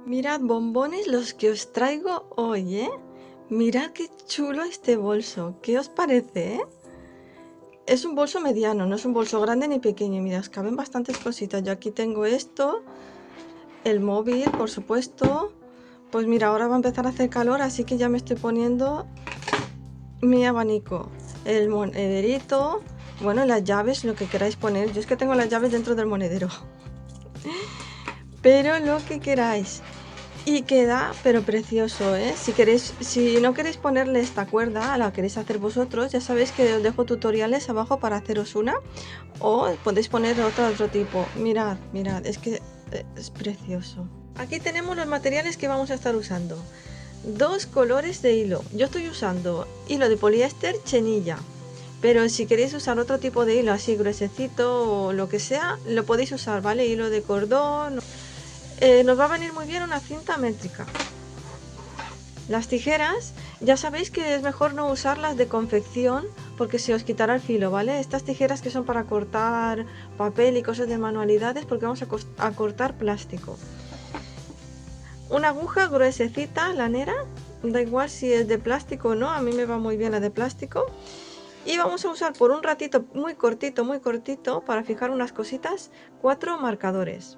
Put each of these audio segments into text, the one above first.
Mirad, bombones los que os traigo hoy, ¿eh? Mirad qué chulo este bolso. ¿Qué os parece, Es un bolso mediano, no es un bolso grande ni pequeño. Mirad, os caben bastantes cositas. Yo aquí tengo esto, el móvil, por supuesto. Pues mira, ahora va a empezar a hacer calor, así que ya me estoy poniendo mi abanico. El monederito, bueno, las llaves, lo que queráis poner. Yo es que tengo las llaves dentro del monedero. Pero lo que queráis. Y queda pero precioso, Si queréis, si no queréis ponerle esta cuerda, la queréis hacer vosotros, ya sabéis que os dejo tutoriales abajo para haceros una, o podéis poner otro tipo. Mirad, mirad, es que es precioso. Aquí tenemos los materiales que vamos a estar usando. Dos colores de hilo. Yo estoy usando hilo de poliéster chenilla, pero si queréis usar otro tipo de hilo así gruesecito o lo que sea, lo podéis usar, ¿vale? Hilo de cordón. Nos va a venir muy bien una cinta métrica. Las tijeras, ya sabéis que es mejor no usarlas de confección porque se os quitará el filo, ¿vale? Estas tijeras que son para cortar papel y cosas de manualidades, porque vamos a cortar plástico. Una aguja gruesecita, lanera, da igual si es de plástico o no, a mí me va muy bien la de plástico. Y vamos a usar por un ratito muy cortito, para fijar unas cositas, 4 marcadores.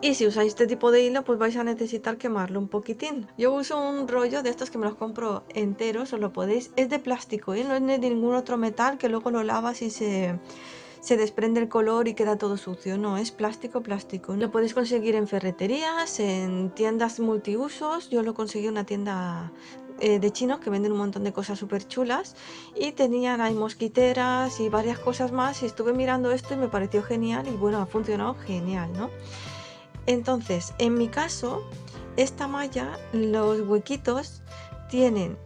Y si usáis este tipo de hilo, pues vais a necesitar quemarlo un poquitín. Yo uso un rollo de estos que me los compro enteros, os lo podéis. Es de plástico, no es de ningún otro metal que luego lo lavas y se desprende el color y queda todo sucio. No, es plástico. Lo podéis conseguir en ferreterías, en tiendas multiusos. Yo lo conseguí en una tienda de chinos que venden un montón de cosas súper chulas. Y tenían ahí mosquiteras y varias cosas más. Y estuve mirando esto y me pareció genial. Y bueno, ha funcionado genial, ¿no? Entonces, en mi caso, esta malla, los huequitos tienen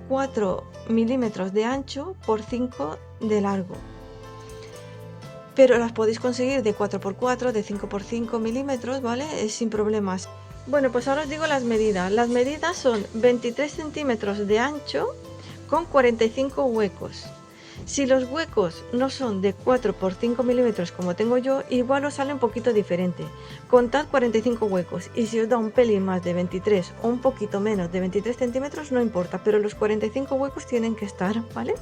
4 milímetros de ancho por 5 de largo. Pero las podéis conseguir de 4x4, de 5x5 milímetros, ¿vale? Sin problemas. Bueno, pues ahora os digo las medidas. Las medidas son 23 centímetros de ancho con 45 huecos. Si los huecos no son de 4x5 milímetros como tengo yo, igual os sale un poquito diferente. Contad 45 huecos y si os da un pelín más de 23 o un poquito menos de 23 centímetros no importa, pero los 45 huecos tienen que estar, ¿vale?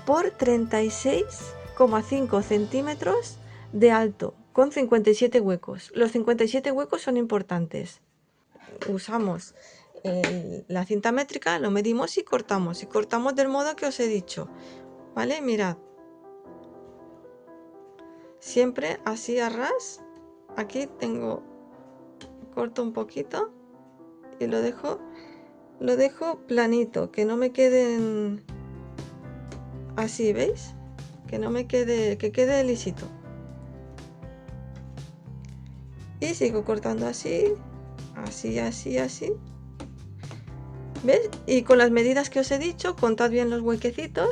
Por 36,5 centímetros de alto con 57 huecos. Los 57 huecos son importantes. Usamos la cinta métrica, lo medimos y cortamos del modo que os he dicho, ¿vale? Mirad, siempre así a ras. Aquí corto un poquito y lo dejo planito, que no me queden así, ¿veis? Que no me quede, que quede lisito. Y sigo cortando así, así. ¿Ves? Y con las medidas que os he dicho, contad bien los huequecitos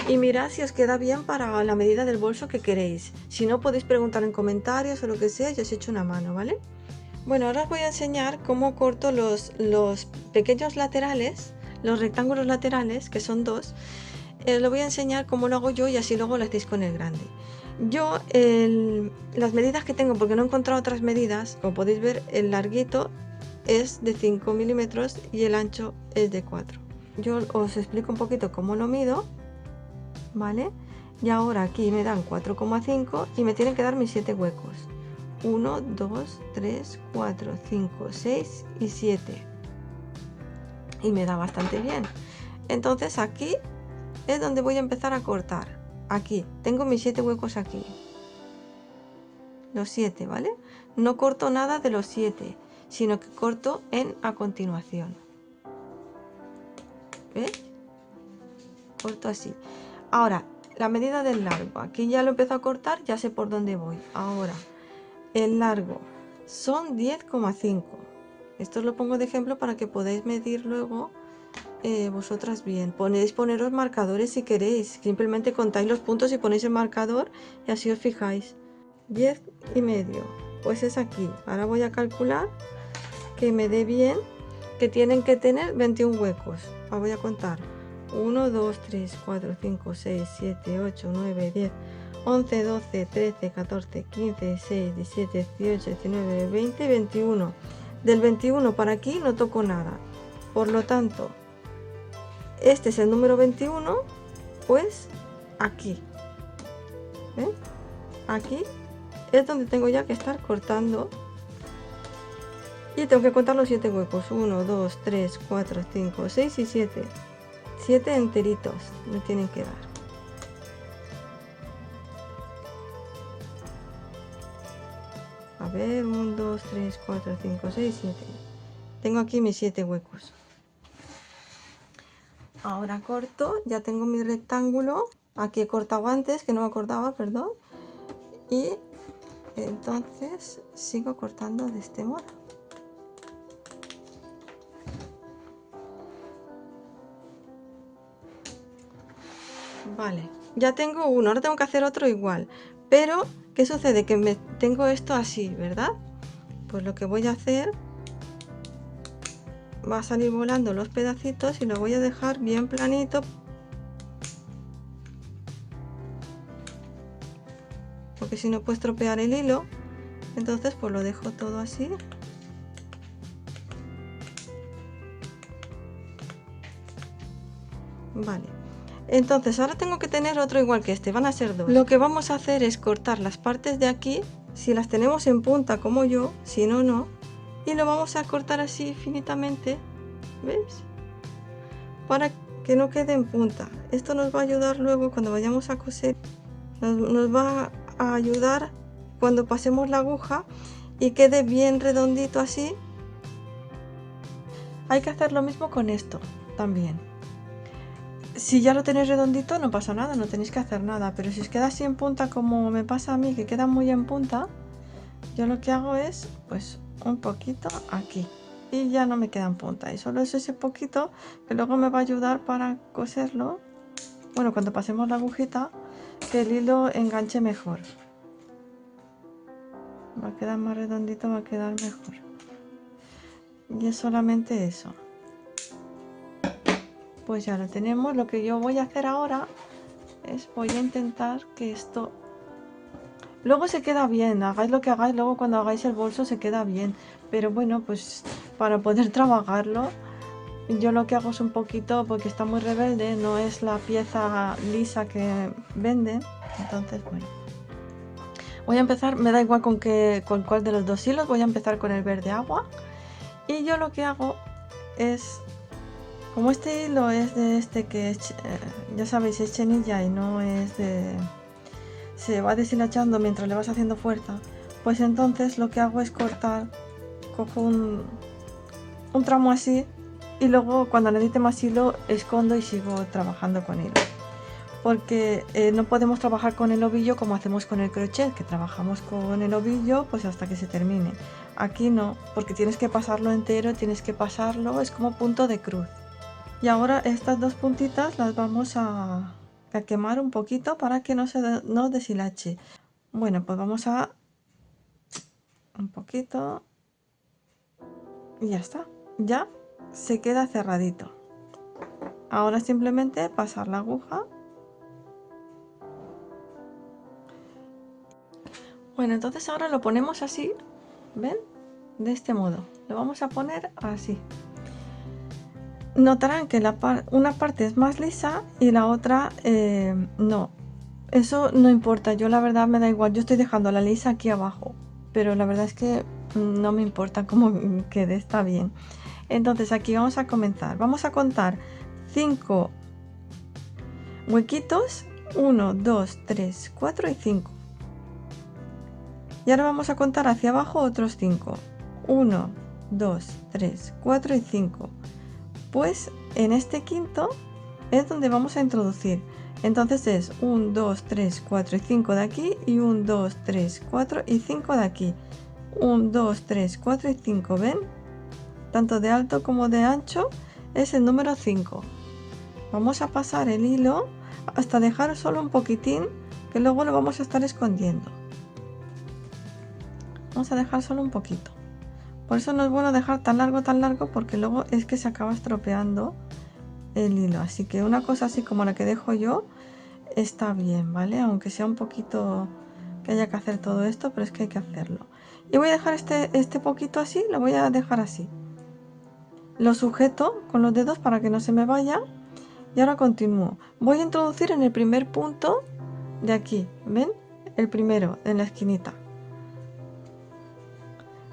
y mirad si os queda bien para la medida del bolso que queréis. Si no, podéis preguntar en comentarios o lo que sea, yo os echo una mano, ¿vale? Bueno, ahora os voy a enseñar cómo corto los pequeños laterales, los rectángulos laterales, que son 2. Lo voy a enseñar cómo lo hago yo y así luego lo hacéis con el grande. Yo, las medidas que tengo, porque no he encontrado otras medidas, como podéis ver, el larguito es de 5 milímetros y el ancho es de 4. Yo os explico un poquito cómo lo mido, ¿vale? Y ahora aquí me dan 4,5 y me tienen que dar mis 7 huecos. 1, 2, 3, 4, 5, 6 y 7. Y me da bastante bien. Entonces aquí es donde voy a empezar a cortar. Aquí, tengo mis 7 huecos aquí. Los 7, ¿vale? No corto nada de los 7, sino que corto a continuación. ¿Ves? Corto así. Ahora, la medida del largo. Aquí ya lo empiezo a cortar, ya sé por dónde voy. Ahora, el largo son 10,5. Esto os lo pongo de ejemplo para que podáis medir luego vosotras bien. Podéis poneros marcadores si queréis. Simplemente contáis los puntos y ponéis el marcador y así os fijáis. 10,5. Pues es aquí. Ahora voy a calcular que me dé bien, que tienen que tener 21 huecos. Ahora voy a contar. 1, 2, 3, 4, 5, 6, 7, 8, 9, 10, 11, 12, 13, 14, 15, 16, 17, 18, 19, 20, 21. Del 21 para aquí no toco nada. Por lo tanto, este es el número 21, pues aquí. ¿Ven? Aquí es donde tengo ya que estar cortando. Y tengo que contar los 7 huecos. 1, 2, 3, 4, 5, 6 y 7. 7 enteritos me tienen que dar. A ver, 1, 2, 3, 4, 5, 6, 7. Tengo aquí mis 7 huecos. Ahora corto, ya tengo mi rectángulo. Aquí he cortado antes, que no me acordaba, perdón. Y entonces sigo cortando de este modo. Vale, ya tengo uno, ahora tengo que hacer otro igual. Pero, ¿qué sucede? Que tengo esto así, ¿verdad? Pues lo que voy a hacer, va a salir volando los pedacitos y lo voy a dejar bien planito. Porque si no puedo estropear el hilo. Entonces pues lo dejo todo así. Vale. Entonces ahora tengo que tener otro igual que este, van a ser dos. Lo que vamos a hacer es cortar las partes de aquí, si las tenemos en punta como yo, si no, no. Y lo vamos a cortar así finitamente, ¿ves? Para que no quede en punta. Esto nos va a ayudar luego cuando vayamos a coser. Nos va a ayudar cuando pasemos la aguja y quede bien redondito así. Hay que hacer lo mismo con esto también. Si ya lo tenéis redondito no pasa nada, no tenéis que hacer nada, pero si os queda así en punta como me pasa a mí, que queda muy en punta, yo lo que hago es pues un poquito aquí y ya no me queda en punta, y solo es ese poquito que luego me va a ayudar para coserlo, bueno, cuando pasemos la agujita, que el hilo enganche mejor, va a quedar más redondito, va a quedar mejor, y es solamente eso. Pues ya lo tenemos. Lo que yo voy a hacer ahora es voy a intentar que esto luego se queda bien, hagáis lo que hagáis, luego cuando hagáis el bolso se queda bien, pero bueno, pues para poder trabajarlo yo lo que hago es un poquito, porque está muy rebelde, no es la pieza lisa que venden, entonces bueno, voy a empezar, me da igual con cuál de los dos hilos, voy a empezar con el verde agua, y yo lo que hago es, como este hilo es de este que es, ya sabéis, es chenilla y no es de... se va deshilachando mientras le vas haciendo fuerza, pues entonces lo que hago es cortar, cojo un tramo así y luego cuando necesite más hilo escondo y sigo trabajando con hilo. Porque no podemos trabajar con el ovillo como hacemos con el crochet, que trabajamos con el ovillo pues hasta que se termine. Aquí no, porque tienes que pasarlo entero, tienes que pasarlo, es como punto de cruz. Y ahora estas dos puntitas las vamos a quemar un poquito para que no se deshilache. Bueno, pues vamos a un poquito y ya está, ya se queda cerradito. Ahora simplemente pasar la aguja. Bueno, entonces ahora lo ponemos así, ¿ven? De este modo, lo vamos a poner así. Notarán que una parte es más lisa y la otra no. Eso no importa, yo la verdad me da igual, yo estoy dejando la lisa aquí abajo, pero la verdad es que no me importa cómo quede, está bien. Entonces aquí vamos a comenzar, vamos a contar 5 huequitos, 1, 2, 3, 4 y 5. Y ahora vamos a contar hacia abajo otros 5, 1, 2, 3, 4 y 5. Pues en este quinto es donde vamos a introducir. Entonces es 1, 2, 3, 4 y 5 de aquí y 1, 2, 3, 4 y 5 de aquí. 1, 2, 3, 4 y 5, ¿ven? Tanto de alto como de ancho es el número 5. Vamos a pasar el hilo hasta dejar solo un poquitín, que luego lo vamos a estar escondiendo. Vamos a dejar solo un poquito. Por eso no es bueno dejar tan largo, porque luego es que se acaba estropeando el hilo. Así que una cosa así como la que dejo yo está bien, ¿vale? Aunque sea un poquito que haya que hacer todo esto, pero es que hay que hacerlo. Y voy a dejar este poquito así, lo voy a dejar así. Lo sujeto con los dedos para que no se me vaya. Y ahora continúo. Voy a introducir en el primer punto de aquí, ¿ven? El primero, en la esquinita.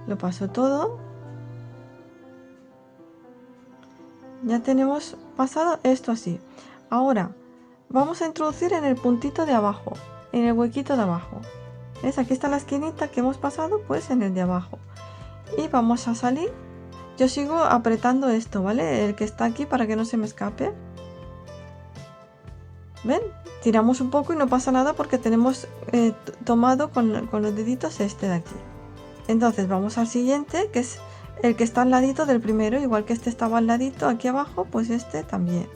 Lo paso todo. Ya tenemos pasado esto así. Ahora vamos a introducir en el puntito de abajo, en el huequito de abajo. ¿Ves? Aquí está la esquinita que hemos pasado, pues en el de abajo. Y vamos a salir. Yo sigo apretando esto, ¿vale? El que está aquí para que no se me escape. ¿Ven? Tiramos un poco y no pasa nada porque tenemos tomado con los deditos este de aquí. Entonces vamos al siguiente, que es el que está al ladito del primero. Igual que este estaba al ladito aquí abajo, pues este también.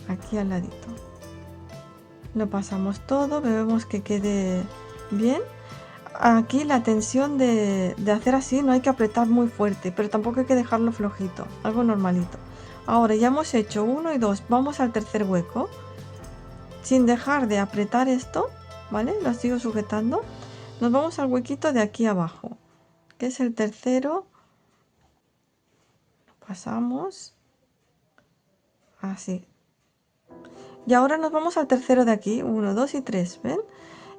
Aquí al ladito. Lo pasamos todo, vemos que quede bien. Aquí la tensión de hacer así, no hay que apretar muy fuerte, pero tampoco hay que dejarlo flojito, algo normalito. Ahora ya hemos hecho 1 y 2, vamos al tercer hueco. Sin dejar de apretar esto, ¿vale? Lo sigo sujetando. Nos vamos al huequito de aquí abajo, que es el tercero. Pasamos. Así. Y ahora nos vamos al tercero de aquí, 1, 2 y 3, ¿ven?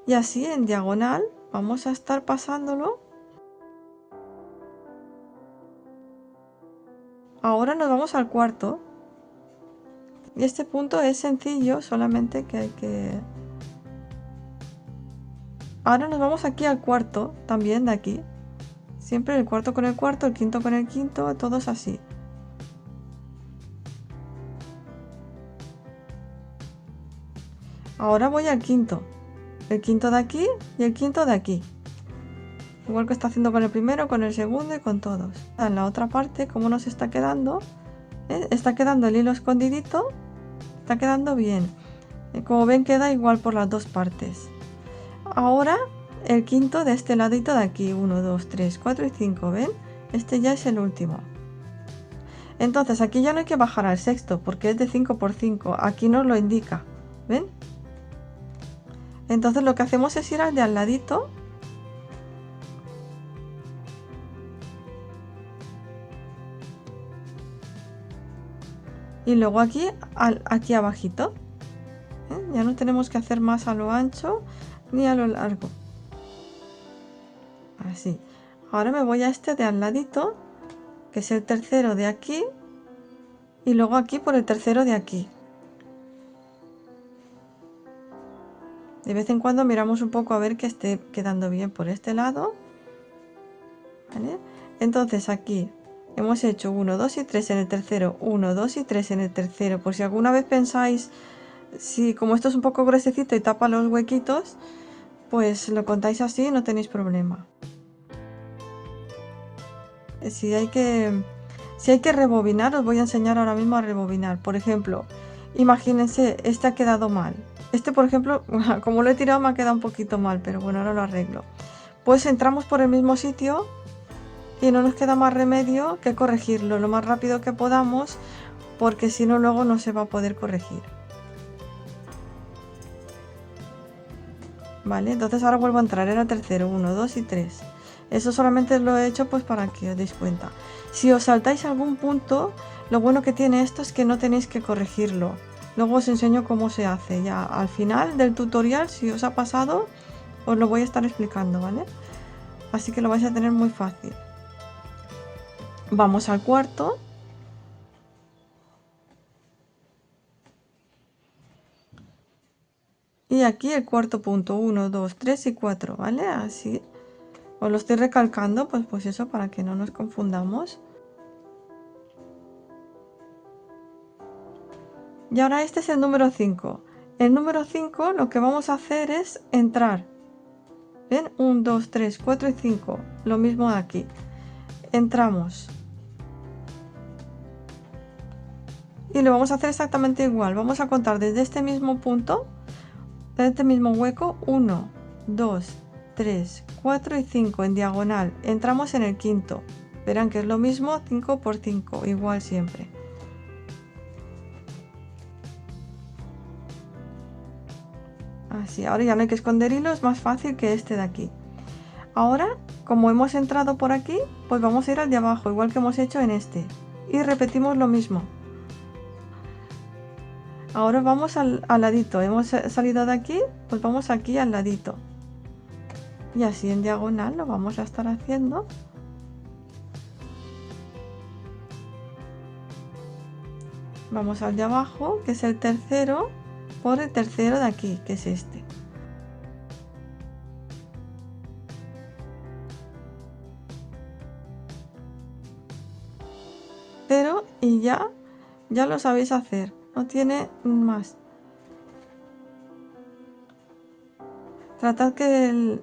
Y así en diagonal vamos a estar pasándolo. Ahora nos vamos al cuarto. Y este punto es sencillo, solamente que hay que... Ahora nos vamos aquí al cuarto, también de aquí. Siempre el cuarto con el cuarto, el quinto con el quinto, todos así. Ahora voy al quinto. El quinto de aquí y el quinto de aquí. Igual que está haciendo con el primero, con el segundo y con todos. En la otra parte, como nos está quedando, está quedando el hilo escondidito, está quedando bien. Como ven, queda igual por las dos partes. Ahora el quinto de este ladito de aquí, 1, 2, 3, 4 y 5, ¿ven? Este ya es el último. Entonces aquí ya no hay que bajar al sexto porque es de 5 por 5, aquí nos lo indica, ¿ven? Entonces lo que hacemos es ir al de al ladito. Y luego aquí, aquí abajito. Ya no tenemos que hacer más a lo ancho ni a lo largo. Así. Ahora me voy a este de al ladito, que es el tercero de aquí. Y luego aquí por el tercero de aquí. De vez en cuando miramos un poco a ver que esté quedando bien por este lado. ¿Vale? Entonces aquí hemos hecho 1, 2 y 3 en el tercero, 1, 2 y 3 en el tercero. Por si alguna vez pensáis, si como esto es un poco gruesecito y tapa los huequitos, pues lo contáis así y no tenéis problema. Si hay que rebobinar, os voy a enseñar ahora mismo a rebobinar. Por ejemplo, imagínense, este ha quedado mal. Este, por ejemplo, como lo he tirado me ha quedado un poquito mal, pero bueno, ahora lo arreglo. Pues entramos por el mismo sitio y no nos queda más remedio que corregirlo lo más rápido que podamos, porque si no luego no se va a poder corregir. Vale, entonces ahora vuelvo a entrar, era el tercero, 1, 2 y 3. Eso solamente lo he hecho pues para que os deis cuenta. Si os saltáis algún punto, lo bueno que tiene esto es que no tenéis que corregirlo. Luego os enseño cómo se hace. Ya al final del tutorial, si os ha pasado, os lo voy a estar explicando, ¿vale? Así que lo vais a tener muy fácil. Vamos al cuarto. Y aquí el cuarto punto, 1, 2, 3 y 4, ¿vale? Así. Os lo estoy recalcando, pues eso, para que no nos confundamos. Y ahora este es el número 5. El número 5 lo que vamos a hacer es entrar. ¿Ven? 1, 2, 3, 4 y 5. Lo mismo aquí. Entramos. Y lo vamos a hacer exactamente igual. Vamos a contar desde este mismo punto, desde este mismo hueco, 1, 2, 3, 4 y 5 en diagonal. Entramos en el quinto. Verán que es lo mismo, 5 por 5, igual siempre. Así, ahora ya no hay que esconder hilo, es más fácil que este de aquí. Ahora, como hemos entrado por aquí, pues vamos a ir al de abajo, igual que hemos hecho en este. Y repetimos lo mismo. Ahora vamos al ladito, hemos salido de aquí, pues vamos aquí al ladito. Y así en diagonal lo vamos a estar haciendo. Vamos al de abajo, que es el tercero, por el tercero de aquí, que es este. Pero y ya lo sabéis hacer, no tiene más. Tratad que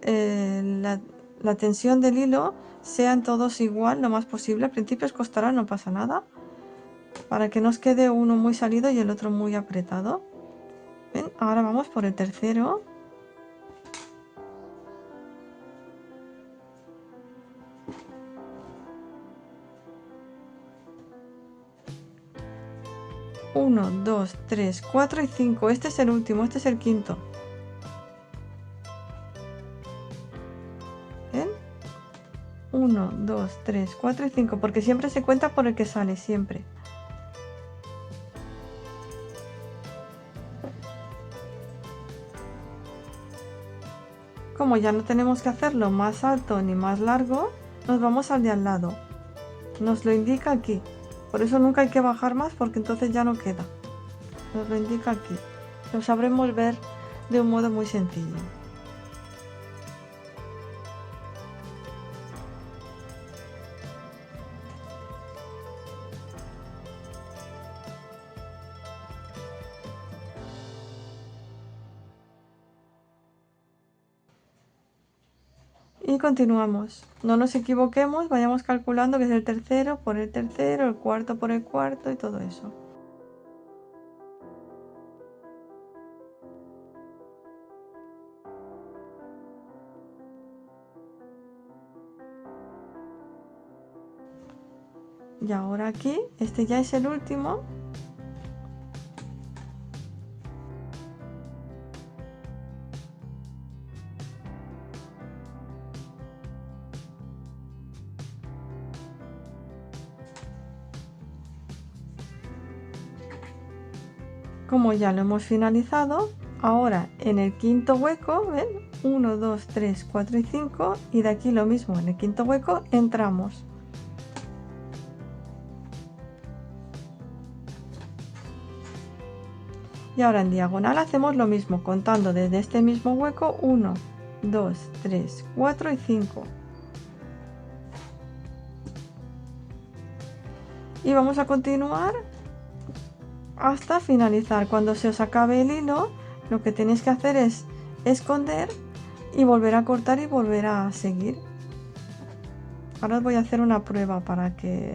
la tensión del hilo sean todos igual lo más posible. Al principio os costará, no pasa nada, para que no os quede uno muy salido y el otro muy apretado. ¿Ven? Ahora vamos por el tercero. Uno, dos, tres, cuatro y cinco. Este es el último, este es el quinto. ¿Ven? 1, 2, 3, 4 y 5, porque siempre se cuenta por el que sale, siempre. Como ya no tenemos que hacerlo más alto ni más largo, nos vamos al de al lado. Nos lo indica aquí. Por eso nunca hay que bajar más, porque entonces ya no queda. Nos lo indica aquí. Lo sabremos ver de un modo muy sencillo. Y continuamos. No nos equivoquemos, vayamos calculando que es el tercero por el tercero, el cuarto por el cuarto y todo eso. Y ahora aquí, este ya es el último. Como ya lo hemos finalizado, ahora en el quinto hueco, ¿ven? 1, 2, 3, 4 y 5, y de aquí lo mismo, en el quinto hueco entramos. Y ahora en diagonal hacemos lo mismo, contando desde este mismo hueco 1, 2, 3, 4 y 5. Y vamos a continuar hasta finalizar. Cuando se os acabe el hilo, lo que tenéis que hacer es esconder y volver a cortar y volver a seguir. Ahora os voy a hacer una prueba para que...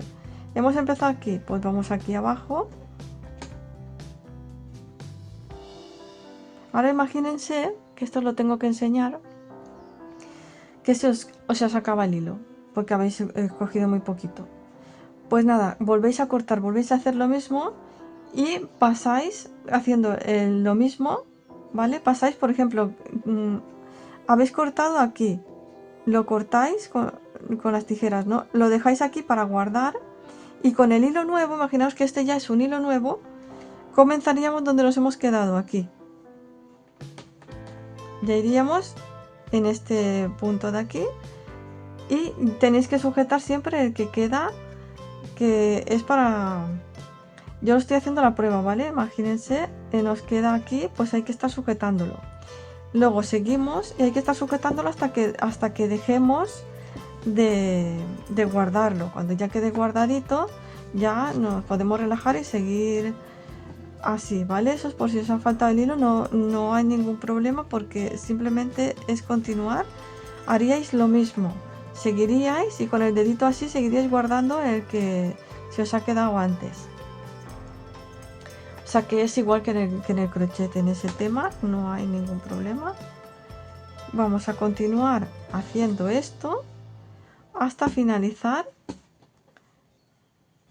Hemos empezado aquí, pues vamos aquí abajo. Ahora imagínense, que esto lo tengo que enseñar, que se os acaba el hilo, porque habéis cogido muy poquito. Pues nada, volvéis a cortar, volvéis a hacer lo mismo y pasáis haciendo lo mismo, ¿vale? Pasáis, por ejemplo, habéis cortado aquí, lo cortáis con las tijeras, ¿no? Lo dejáis aquí para guardar y con el hilo nuevo, imaginaos que este ya es un hilo nuevo, comenzaríamos donde nos hemos quedado, aquí. Ya iríamos en este punto de aquí y tenéis que sujetar siempre el que queda, que es para... Yo lo estoy haciendo la prueba, ¿vale? Imagínense, nos queda aquí, pues hay que estar sujetándolo. Luego seguimos y hay que estar sujetándolo hasta que dejemos de guardarlo. Cuando ya quede guardadito, ya nos podemos relajar y seguir así, ¿vale? Eso es por si os ha faltado el hilo, no hay ningún problema porque simplemente es continuar. Haríais lo mismo, seguiríais y con el dedito así seguiríais guardando el que se os ha quedado antes. O sea que es igual que en el crochet en ese tema, no hay ningún problema. Vamos a continuar haciendo esto hasta finalizar,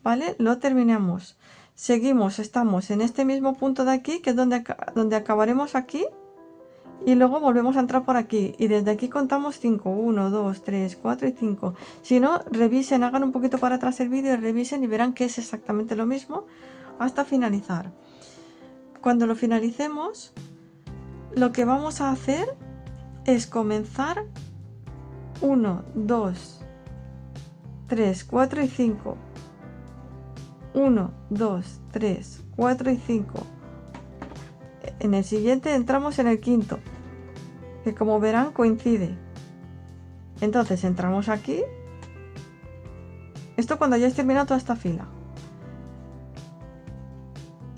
¿vale? Lo terminamos. Seguimos, estamos en este mismo punto de aquí, que es donde acabaremos aquí, y luego volvemos a entrar por aquí y desde aquí contamos 5, 1, 2, 3, 4 y 5. Si no, revisen, hagan un poquito para atrás el vídeo y revisen y verán que es exactamente lo mismo hasta finalizar. Cuando lo finalicemos, lo que vamos a hacer es comenzar 1, 2, 3, 4 y 5. 1, 2, 3, 4 y 5. En el siguiente entramos en el quinto, que como verán coincide. Entonces entramos aquí. Esto cuando hayáis terminado toda esta fila.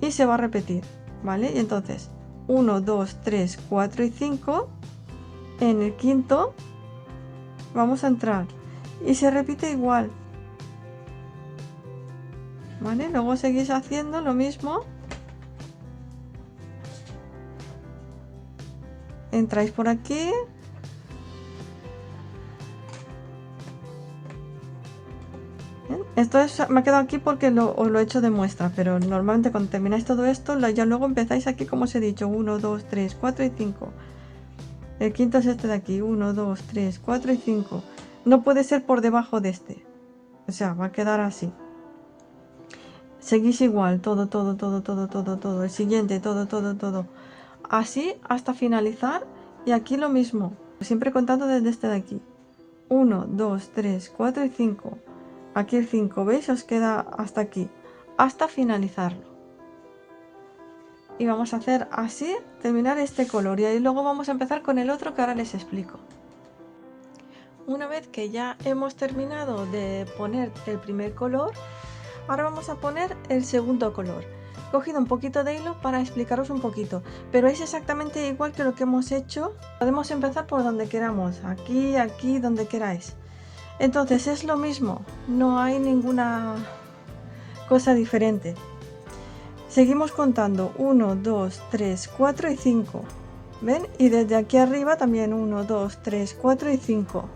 Y se va a repetir, ¿vale? Y entonces 1, 2, 3, 4 y 5. En el quinto vamos a entrar. Y se repite igual. ¿Vale? Luego seguís haciendo lo mismo. Entráis por aquí. Bien. Esto me ha quedado aquí porque os lo he hecho de muestra, pero normalmente cuando termináis todo esto, ya luego empezáis aquí como os he dicho, 1, 2, 3, 4 y 5. El quinto es este de aquí, 1, 2, 3, 4 y 5. No puede ser por debajo de este. O sea, va a quedar así. Seguís igual, todo, todo, todo, todo, todo, todo. El siguiente, todo, todo, todo. Así hasta finalizar. Y aquí lo mismo. Siempre contando desde este de aquí. 1, 2, 3, 4 y 5. Aquí el 5, ¿veis? Os queda hasta aquí. Hasta finalizarlo. Y vamos a hacer así, terminar este color. Y ahí luego vamos a empezar con el otro que ahora les explico. Una vez que ya hemos terminado de poner el primer color, ahora vamos a poner el segundo color. He cogido un poquito de hilo para explicaros un poquito, pero es exactamente igual que lo que hemos hecho. Podemos empezar por donde queramos, aquí, aquí, donde queráis. Entonces es lo mismo, no hay ninguna cosa diferente. Seguimos contando 1, 2, 3, 4 y 5. ¿Ven? Y desde aquí arriba también 1, 2, 3, 4 y 5.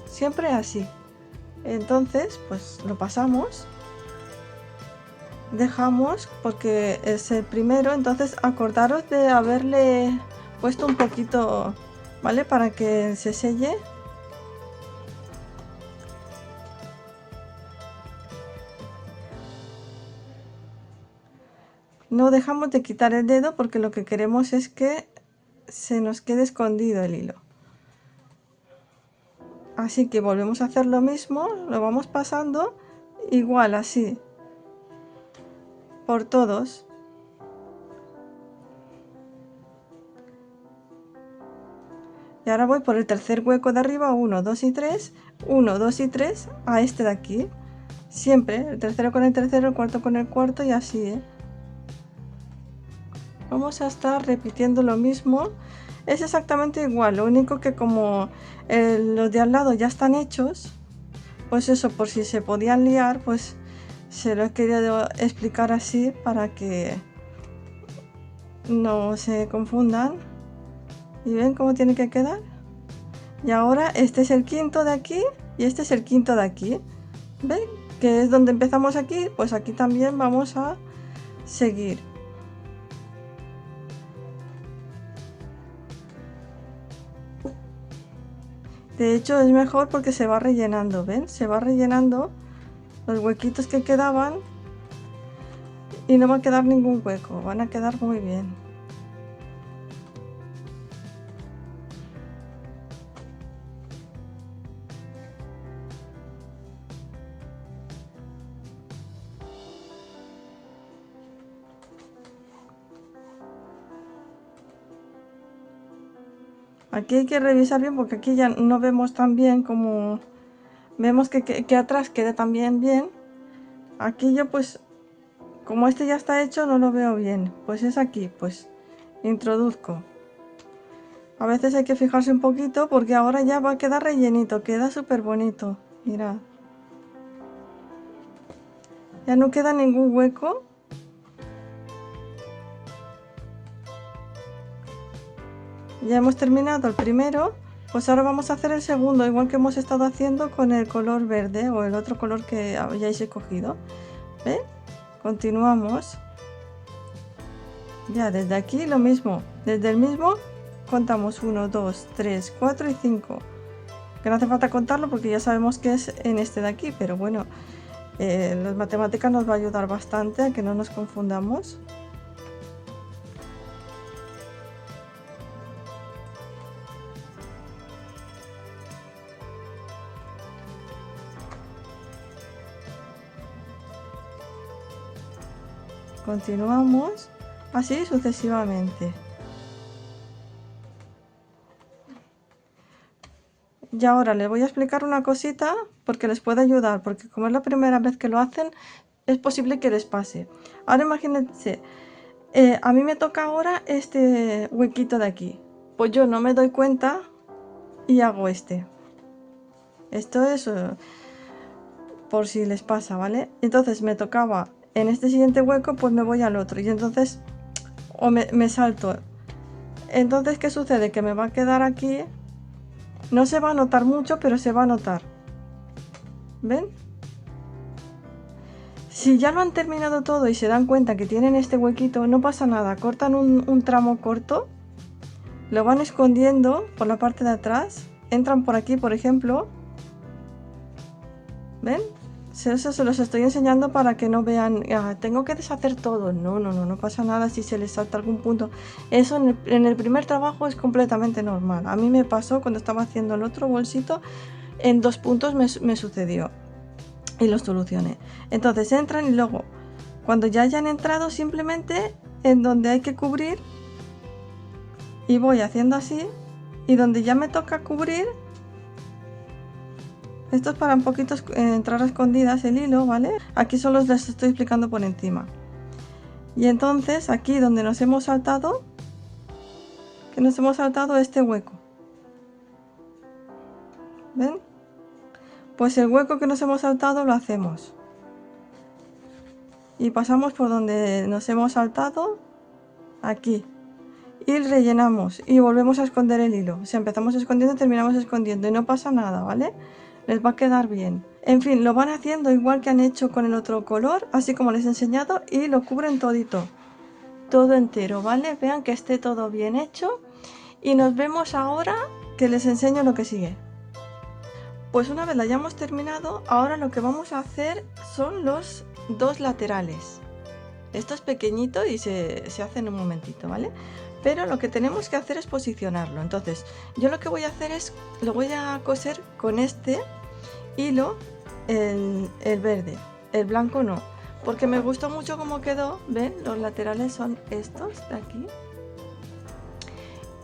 Siempre así. Entonces, pues lo pasamos. Dejamos porque es el primero, entonces acordaros de haberle puesto un poquito, ¿vale? Para que se selle. No dejamos de quitar el dedo porque lo que queremos es que se nos quede escondido el hilo. Así que volvemos a hacer lo mismo, lo vamos pasando igual así por todos. Y ahora voy por el tercer hueco de arriba, 1, 2 y 3, 1, 2 y 3 a este de aquí. Siempre, el tercero con el tercero, el cuarto con el cuarto y así, ¿eh? Vamos a estar repitiendo lo mismo. Es exactamente igual, lo único que como los de al lado ya están hechos, pues eso, por si se podían liar, pues se lo he querido explicar así para que no se confundan. ¿Y ven cómo tiene que quedar? Y ahora este es el quinto de aquí y este es el quinto de aquí. ¿Ven? Que es donde empezamos aquí, pues aquí también vamos a seguir. De hecho es mejor porque se va rellenando, ¿ven? Se va rellenando los huequitos que quedaban y no va a quedar ningún hueco, van a quedar muy bien. Aquí hay que revisar bien porque aquí ya no vemos tan bien como vemos que atrás quede también bien. Aquí yo pues como este ya está hecho no lo veo bien, pues es aquí, pues introduzco. A veces hay que fijarse un poquito porque ahora ya va a quedar rellenito, queda súper bonito, mirad. Ya no queda ningún hueco. Ya hemos terminado el primero, pues ahora vamos a hacer el segundo, igual que hemos estado haciendo con el color verde o el otro color que hayáis escogido. ¿Ven? Continuamos. Ya desde aquí lo mismo, desde el mismo contamos 1, 2, 3, 4 y 5. Que no hace falta contarlo porque ya sabemos que es en este de aquí, pero bueno, las matemáticas nos va a ayudar bastante a que no nos confundamos. Continuamos así sucesivamente. Y ahora les voy a explicar una cosita porque les puede ayudar, porque como es la primera vez que lo hacen, es posible que les pase. Ahora imagínense, a mí me toca ahora este huequito de aquí. Pues yo no me doy cuenta y hago este. Esto es por si les pasa, ¿vale? Entonces me tocaba en este siguiente hueco, pues me voy al otro. Y entonces, o me salto. Entonces, ¿qué sucede? Que me va a quedar aquí. No se va a notar mucho, pero se va a notar. ¿Ven? Si ya lo han terminado todo y se dan cuenta que tienen este huequito, no pasa nada. Cortan un tramo corto, lo van escondiendo por la parte de atrás, entran por aquí, por ejemplo. ¿Ven? Eso se los estoy enseñando para que no vean, tengo que deshacer todo. No pasa nada si se les salta algún punto. Eso en el primer trabajo es completamente normal. A mí me pasó cuando estaba haciendo el otro bolsito, en 2 puntos me sucedió y lo solucioné. Entonces entran y luego, cuando ya hayan entrado, simplemente en donde hay que cubrir, y voy haciendo así, y donde ya me toca cubrir, esto es para un poquito entrar a escondidas el hilo, ¿vale? Aquí solo les estoy explicando por encima. Y entonces aquí donde nos hemos saltado, que nos hemos saltado este hueco. ¿Ven? Pues el hueco que nos hemos saltado lo hacemos. Y pasamos por donde nos hemos saltado, aquí. Y rellenamos y volvemos a esconder el hilo. O sea, empezamos escondiendo y terminamos escondiendo y no pasa nada, ¿vale? Les va a quedar bien. En fin, lo van haciendo igual que han hecho con el otro color, así como les he enseñado, y lo cubren todito. Todo entero, ¿vale? Vean que esté todo bien hecho. Y nos vemos ahora que les enseño lo que sigue. Pues una vez la hayamos terminado, ahora lo que vamos a hacer son los 2 laterales. Esto es pequeñito y se hace en un momentito, ¿vale? Pero lo que tenemos que hacer es posicionarlo. Entonces, yo lo que voy a hacer es, lo voy a coser con este hilo, el verde, el blanco no, porque me gustó mucho cómo quedó. ¿Ven? Los laterales son estos de aquí.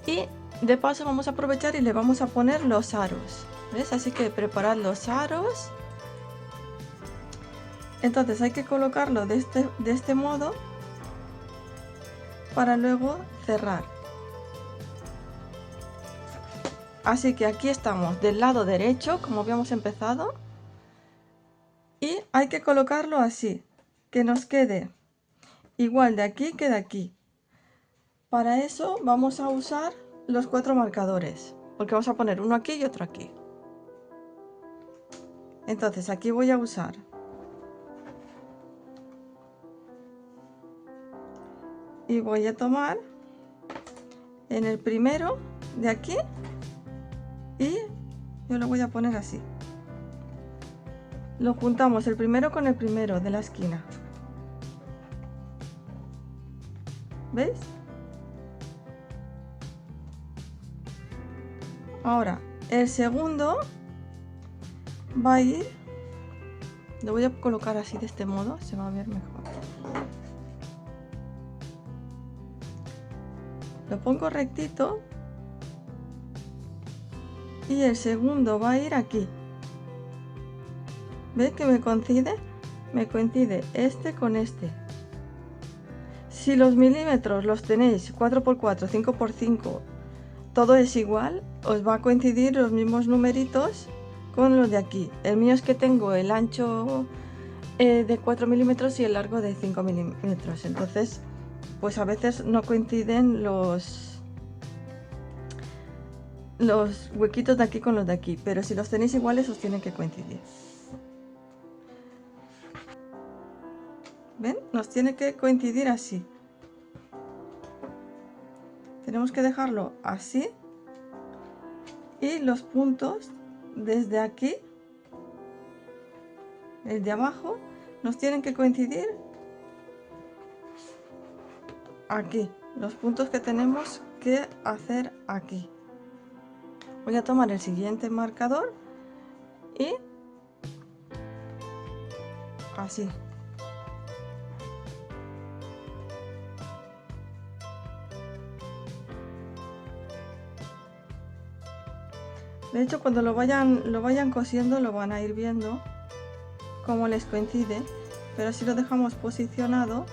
Y de paso vamos a aprovechar y le vamos a poner los aros, ¿ves? Así que preparad los aros. Entonces hay que colocarlo de este modo para luego cerrar. Así que aquí estamos del lado derecho, como habíamos empezado, y hay que colocarlo así, que nos quede igual de aquí que de aquí. Para eso vamos a usar los 4 marcadores, porque vamos a poner uno aquí y otro aquí. Entonces aquí voy a usar y voy a tomar en el primero de aquí y yo lo voy a poner así. Lo juntamos el primero con el primero de la esquina. ¿Veis? Ahora el segundo va a ir, lo voy a colocar así de este modo, se va a ver mejor. Lo pongo rectito y el segundo va a ir aquí. ¿Ves que me coincide? Me coincide este con este. Si los milímetros los tenéis 4×4, 5×5, todo es igual, os va a coincidir los mismos numeritos con los de aquí. El mío es que tengo el ancho de 4 milímetros y el largo de 5 milímetros. Entonces, pues a veces no coinciden los huequitos de aquí con los de aquí, pero si los tenéis iguales os tienen que coincidir. ¿Ven? Nos tiene que coincidir así. tenemos que dejarlo así y los puntos desde aquí, el de abajo, nos tienen que coincidir aquí, los puntos que tenemos que hacer aquí. Voy a tomar el siguiente marcador y así. De hecho, cuando lo vayan cosiendo lo van a ir viendo cómo les coincide, pero si lo dejamos posicionado,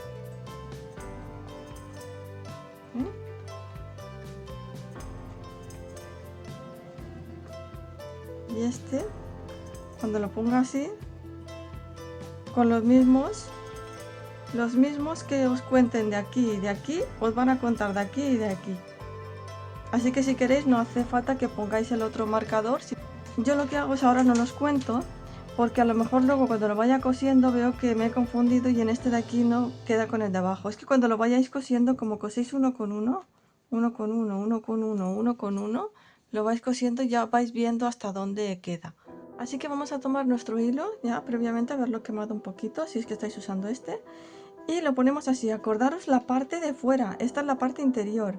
y este, cuando lo ponga así, con los mismos que os cuenten de aquí y de aquí, os van a contar de aquí y de aquí. Así que si queréis no hace falta que pongáis el otro marcador. Yo lo que hago es ahora no los cuento, porque a lo mejor luego cuando lo vaya cosiendo veo que me he confundido y en este de aquí no queda con el de abajo. Es que cuando lo vayáis cosiendo, como coséis uno con uno, uno con uno, uno con uno, uno con uno, lo vais cosiendo y ya vais viendo hasta dónde queda. Así que vamos a tomar nuestro hilo, ya previamente haberlo quemado un poquito, si es que estáis usando este, y lo ponemos así. Acordaros la parte de fuera, esta es la parte interior.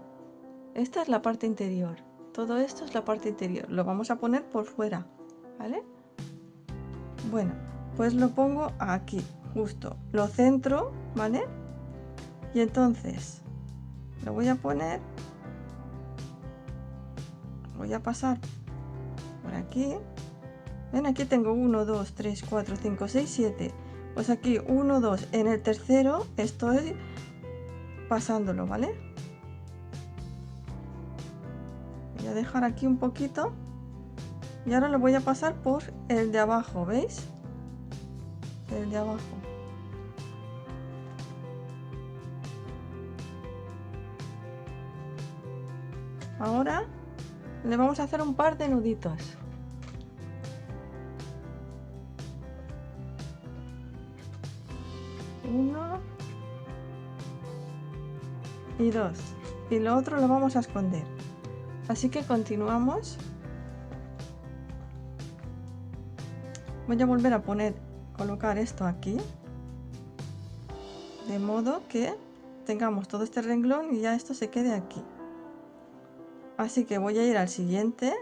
Esta es la parte interior, todo esto es la parte interior, lo vamos a poner por fuera, ¿vale? Bueno, pues lo pongo aquí, justo, lo centro, ¿vale? Y entonces lo voy a poner, voy a pasar por aquí, ven, aquí tengo 1, 2, 3, 4, 5, 6, 7, pues aquí 1, 2, en el tercero estoy pasándolo, ¿vale? Voy a dejar aquí un poquito y ahora lo voy a pasar por el de abajo, ¿veis? El de abajo. Ahora le vamos a hacer un par de nuditos. Uno y dos. Y lo otro lo vamos a esconder. Así que continuamos. Voy a volver a colocar esto aquí, de modo que tengamos todo este renglón y ya esto se quede aquí. Así que voy a ir al siguiente.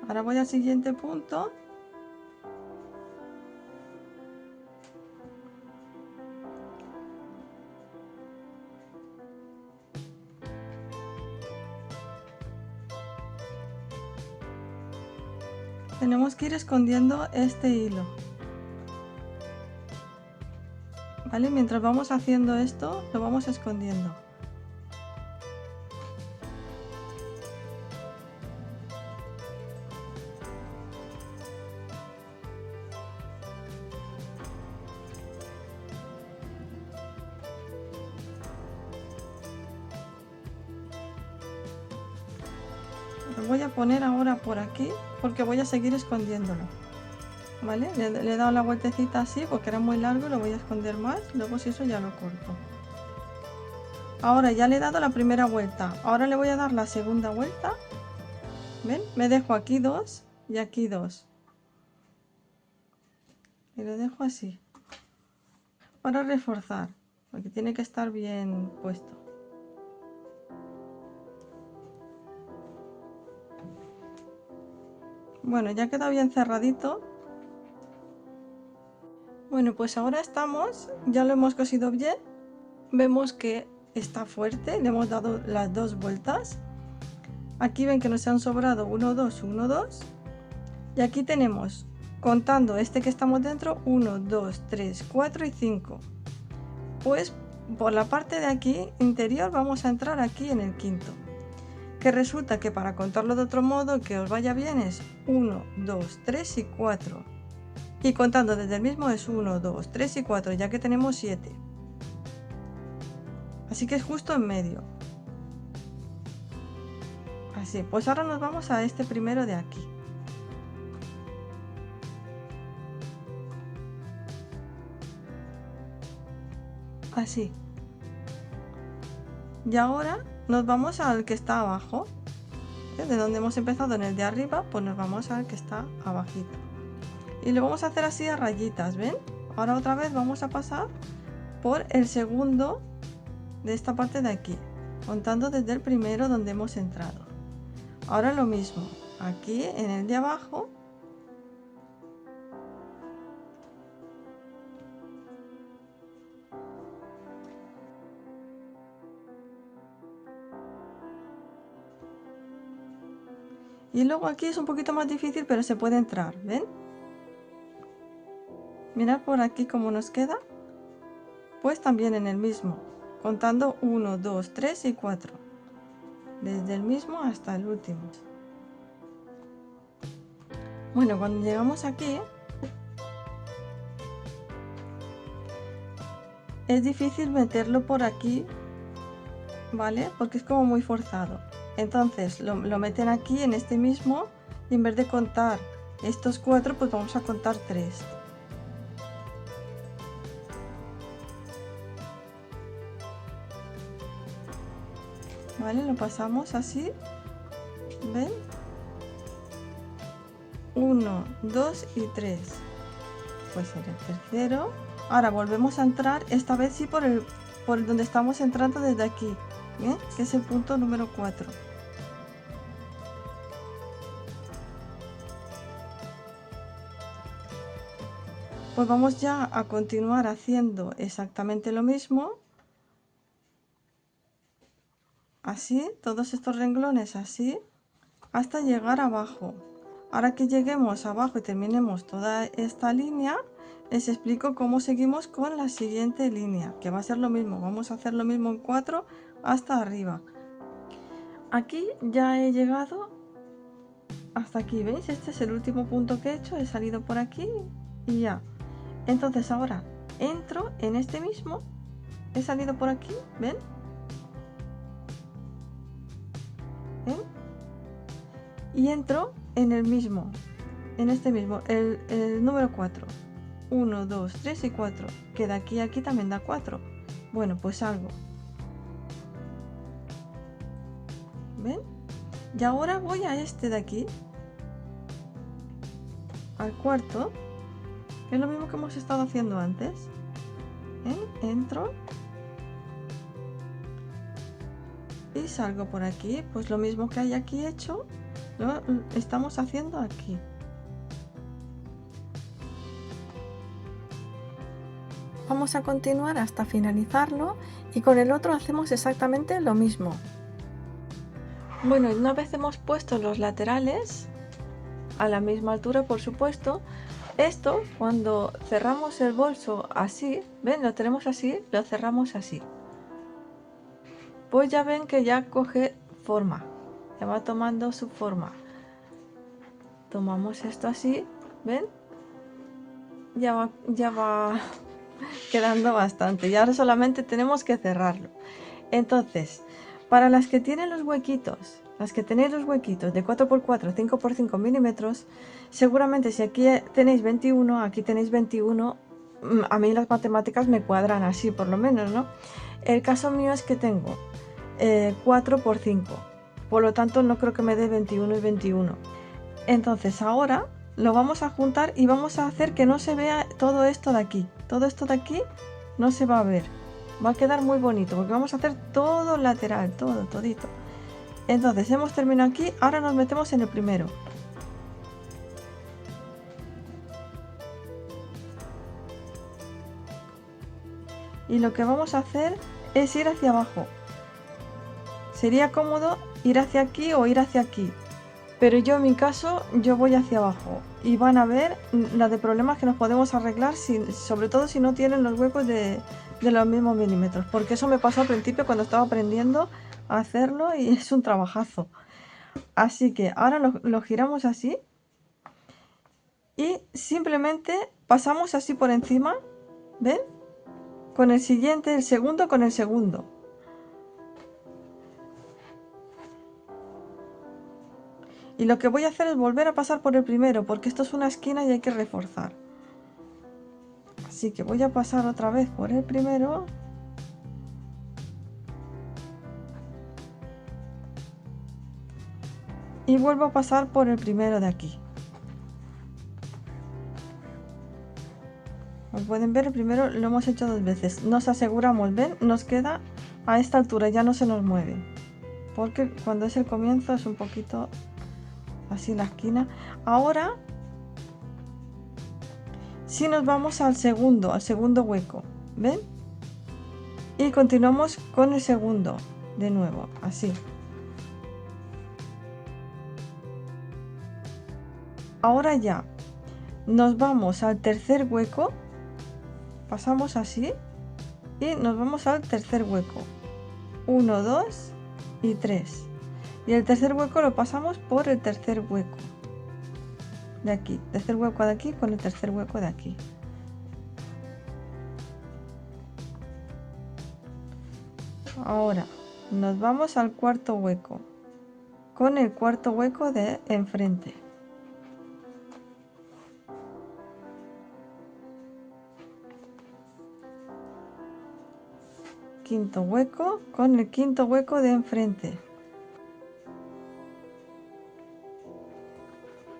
Ahora voy al siguiente punto. Tenemos que ir escondiendo este hilo. ¿Vale? Mientras vamos haciendo esto, lo vamos escondiendo. Lo voy a poner ahora por aquí porque voy a seguir escondiéndolo. ¿Vale? Le he dado la vueltecita así porque era muy largo y lo voy a esconder más. Luego si eso ya lo corto. Ahora ya le he dado la primera vuelta. Ahora le voy a dar la segunda vuelta. ¿Ven? Me dejo aquí dos y aquí dos. Y lo dejo así. Para reforzar. Porque tiene que estar bien puesto. Bueno, ya queda bien cerradito. Bueno, pues ahora ya lo hemos cosido bien. Vemos que está fuerte, le hemos dado las dos vueltas. Aquí ven que nos han sobrado 1, 2, 1, 2. Y aquí tenemos, contando este que estamos dentro, 1, 2, 3, 4 y 5. Pues por la parte de aquí interior vamos a entrar aquí en el quinto. Que resulta que para contarlo de otro modo, que os vaya bien, es 1, 2, 3 y 4. Y contando desde el mismo es 1, 2, 3 y 4, ya que tenemos 7. Así que es justo en medio. Así, pues ahora nos vamos a este primero de aquí. Así. Y ahora nos vamos al que está abajo. De donde hemos empezado en el de arriba, pues nos vamos al que está abajito. Y lo vamos a hacer así a rayitas, ¿ven? Ahora otra vez vamos a pasar por el segundo de esta parte de aquí, contando desde el primero donde hemos entrado. Ahora lo mismo, aquí en el de abajo. Y luego aquí es un poquito más difícil, pero se puede entrar, ¿ven? Mirad por aquí cómo nos queda. Pues también en el mismo, contando 1, 2, 3 y 4. Desde el mismo hasta el último. Bueno, cuando llegamos aquí, es difícil meterlo por aquí, ¿vale? Porque es como muy forzado. Entonces lo meten aquí en este mismo y en vez de contar estos 4, pues vamos a contar 3. ¿Vale? Lo pasamos así. ¿Ven? 1, 2 y 3. Pues en el tercero. Ahora volvemos a entrar, esta vez sí por donde estamos entrando desde aquí, ¿eh? Que es el punto número 4. Pues vamos ya a continuar haciendo exactamente lo mismo. Así, todos estos renglones así, hasta llegar abajo. Ahora que lleguemos abajo y terminemos toda esta línea, les explico cómo seguimos con la siguiente línea, que va a ser lo mismo. Vamos a hacer lo mismo en 4 hasta arriba. Aquí ya he llegado hasta aquí, ¿veis? Este es el último punto que he hecho, he salido por aquí y ya. Entonces ahora entro en este mismo, he salido por aquí, ¿ven? ¿Ven? Y entro en el mismo, en este mismo, el número 4. 1, 2, 3 y 4. Que de aquí a aquí también da 4. Bueno, pues salgo. ¿Ven? Y ahora voy a este de aquí, al cuarto, que es lo mismo que hemos estado haciendo antes. ¿Ven? Entro y salgo por aquí. Pues lo mismo que hay aquí hecho, lo estamos haciendo aquí. Vamos a continuar hasta finalizarlo y con el otro hacemos exactamente lo mismo. Bueno, y una vez hemos puesto los laterales a la misma altura, por supuesto, esto cuando cerramos el bolso así, ¿ven? Lo tenemos así, lo cerramos así. Pues ya ven que ya coge forma, ya va tomando su forma. Tomamos esto así, ¿ven? Ya va quedando bastante y ahora solamente tenemos que cerrarlo. Entonces, para las que tienen los huequitos, las que tenéis los huequitos de 4×4, 5×5 milímetros, seguramente si aquí tenéis 21, aquí tenéis 21, a mí las matemáticas me cuadran así por lo menos, ¿no? El caso mío es que tengo 4×5, por lo tanto no creo que me dé 21 y 21. Entonces ahora lo vamos a juntar y vamos a hacer que no se vea todo esto de aquí. Todo esto de aquí no se va a ver. Va a quedar muy bonito porque vamos a hacer todo lateral, todito. Entonces hemos terminado aquí, ahora nos metemos en el primero. Y lo que vamos a hacer es ir hacia abajo. Sería cómodo ir hacia aquí o ir hacia aquí. Pero yo en mi caso, yo voy hacia abajo. Y van a ver la de problemas que nos podemos arreglar, sobre todo si no tienen los huecos de los mismos milímetros. Porque eso me pasó al principio cuando estaba aprendiendo a hacerlo y es un trabajazo. Así que ahora lo giramos así. Y simplemente pasamos así por encima. ¿Ven? Con el siguiente, el segundo con el segundo. Y lo que voy a hacer es volver a pasar por el primero, porque esto es una esquina y hay que reforzar. Así que voy a pasar otra vez por el primero. Y vuelvo a pasar por el primero de aquí. Como pueden ver, el primero lo hemos hecho 2 veces. Nos aseguramos, ¿ven? Nos queda a esta altura, ya no se nos mueve. Porque cuando es el comienzo es un poquito así la esquina. Ahora sí nos vamos al segundo hueco, ¿ven? Y continuamos con el segundo, de nuevo, así. Ahora ya nos vamos al tercer hueco, pasamos así y nos vamos al tercer hueco. 1, 2 y 3. Y el tercer hueco lo pasamos por el tercer hueco de aquí, tercer hueco de aquí con el tercer hueco de aquí. Ahora nos vamos al cuarto hueco con el cuarto hueco de enfrente. Quinto hueco con el quinto hueco de enfrente.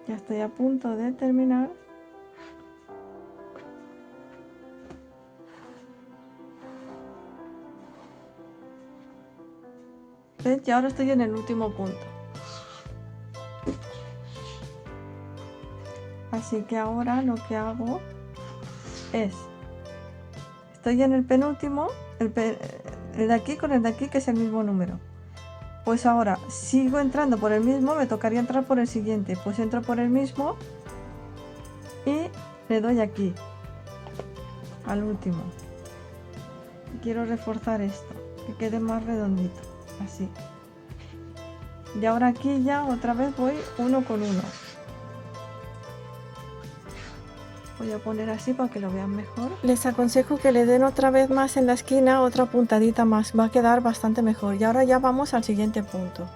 Ya estoy a punto de terminar. ¿Ves? Y ahora estoy en el último punto. Así que ahora lo que hago es, estoy en el penúltimo, el de aquí con el de aquí, que es el mismo número. Pues ahora sigo entrando por el mismo, me tocaría entrar por el siguiente. Pues entro por el mismo y le doy aquí, al último. Quiero reforzar esto, que quede más redondito, así. Y ahora aquí ya otra vez voy uno con uno. Voy a poner así para que lo vean mejor. Les aconsejo que le den otra vez más en la esquina, otra puntadita más. Va a quedar bastante mejor. Y ahora ya vamos al siguiente punto.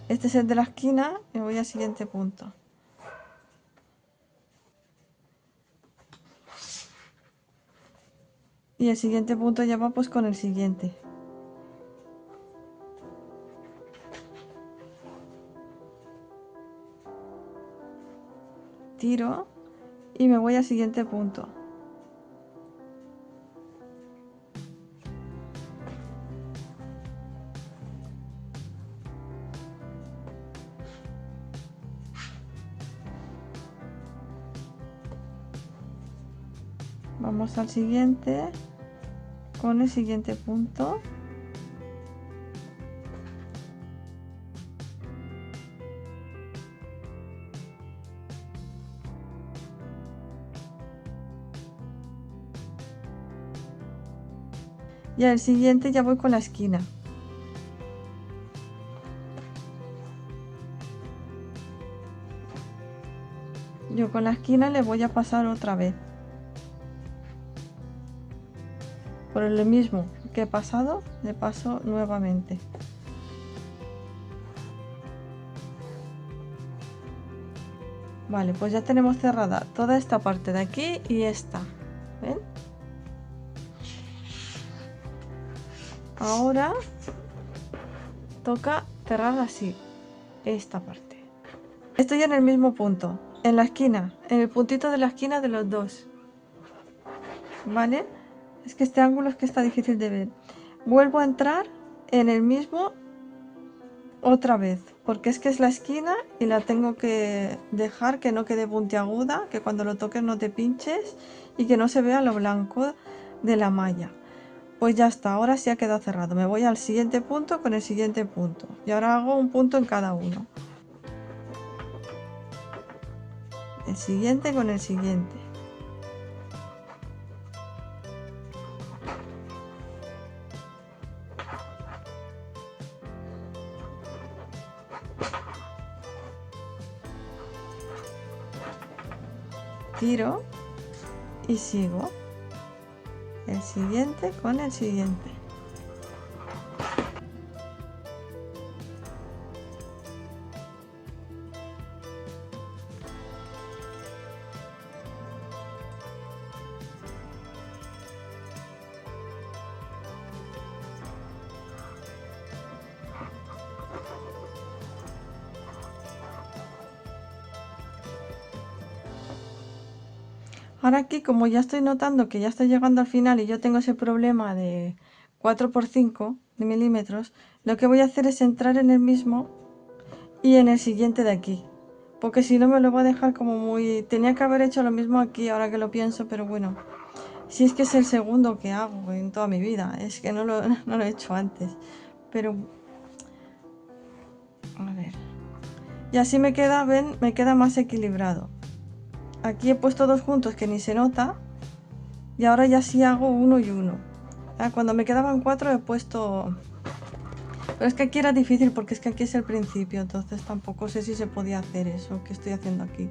Este es el de la esquina y voy al siguiente punto. Y el siguiente punto ya va pues con el siguiente. Tiro y me voy al siguiente punto. Vamos al siguiente con el siguiente punto. Y al siguiente ya voy con la esquina. Yo con la esquina le voy a pasar otra vez. Por el mismo que he pasado, le paso nuevamente. Vale, pues ya tenemos cerrada toda esta parte de aquí y esta. ¿Ven? Ahora toca cerrar así esta parte. Estoy en el mismo punto, en la esquina, en el puntito de la esquina de los dos. ¿Vale? Es que este ángulo es que está difícil de ver. Vuelvo a entrar en el mismo otra vez, porque es que es la esquina y la tengo que dejar que no quede puntiaguda, que cuando lo toques no te pinches y que no se vea lo blanco de la malla. Pues ya está, ahora sí ha quedado cerrado. Me voy al siguiente punto con el siguiente punto. Y ahora hago un punto en cada uno. El siguiente con el siguiente. Tiro y sigo. El siguiente con el siguiente. Ahora aquí, como ya estoy notando que ya estoy llegando al final y yo tengo ese problema de 4 por 5 de milímetros, lo que voy a hacer es entrar en el mismo y en el siguiente de aquí. Porque si no me lo va a dejar como muy... Tenía que haber hecho lo mismo aquí ahora que lo pienso, pero bueno. Si es que es el segundo que hago en toda mi vida. Es que no lo, no lo he hecho antes. Pero... A ver. Y así me queda, ven, me queda más equilibrado. Aquí he puesto dos juntos que ni se nota. Y ahora ya sí hago uno y uno. Cuando me quedaban 4 he puesto... Pero es que aquí era difícil porque es que aquí es el principio. Entonces tampoco sé si se podía hacer eso que estoy haciendo aquí.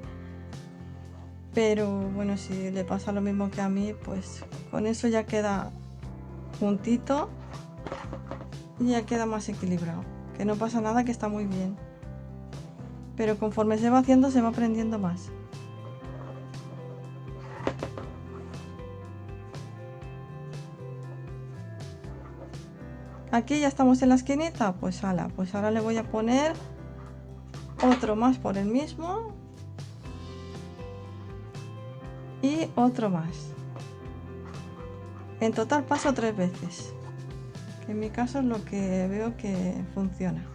Pero bueno, si le pasa lo mismo que a mí, pues con eso ya queda juntito. Y ya queda más equilibrado. Que no pasa nada, que está muy bien. Pero conforme se va haciendo, se va aprendiendo más. Aquí ya estamos en la esquinita, pues ala, pues ahora le voy a poner otro más por el mismo y otro más. En total paso 3 veces, que en mi caso es lo que veo que funciona.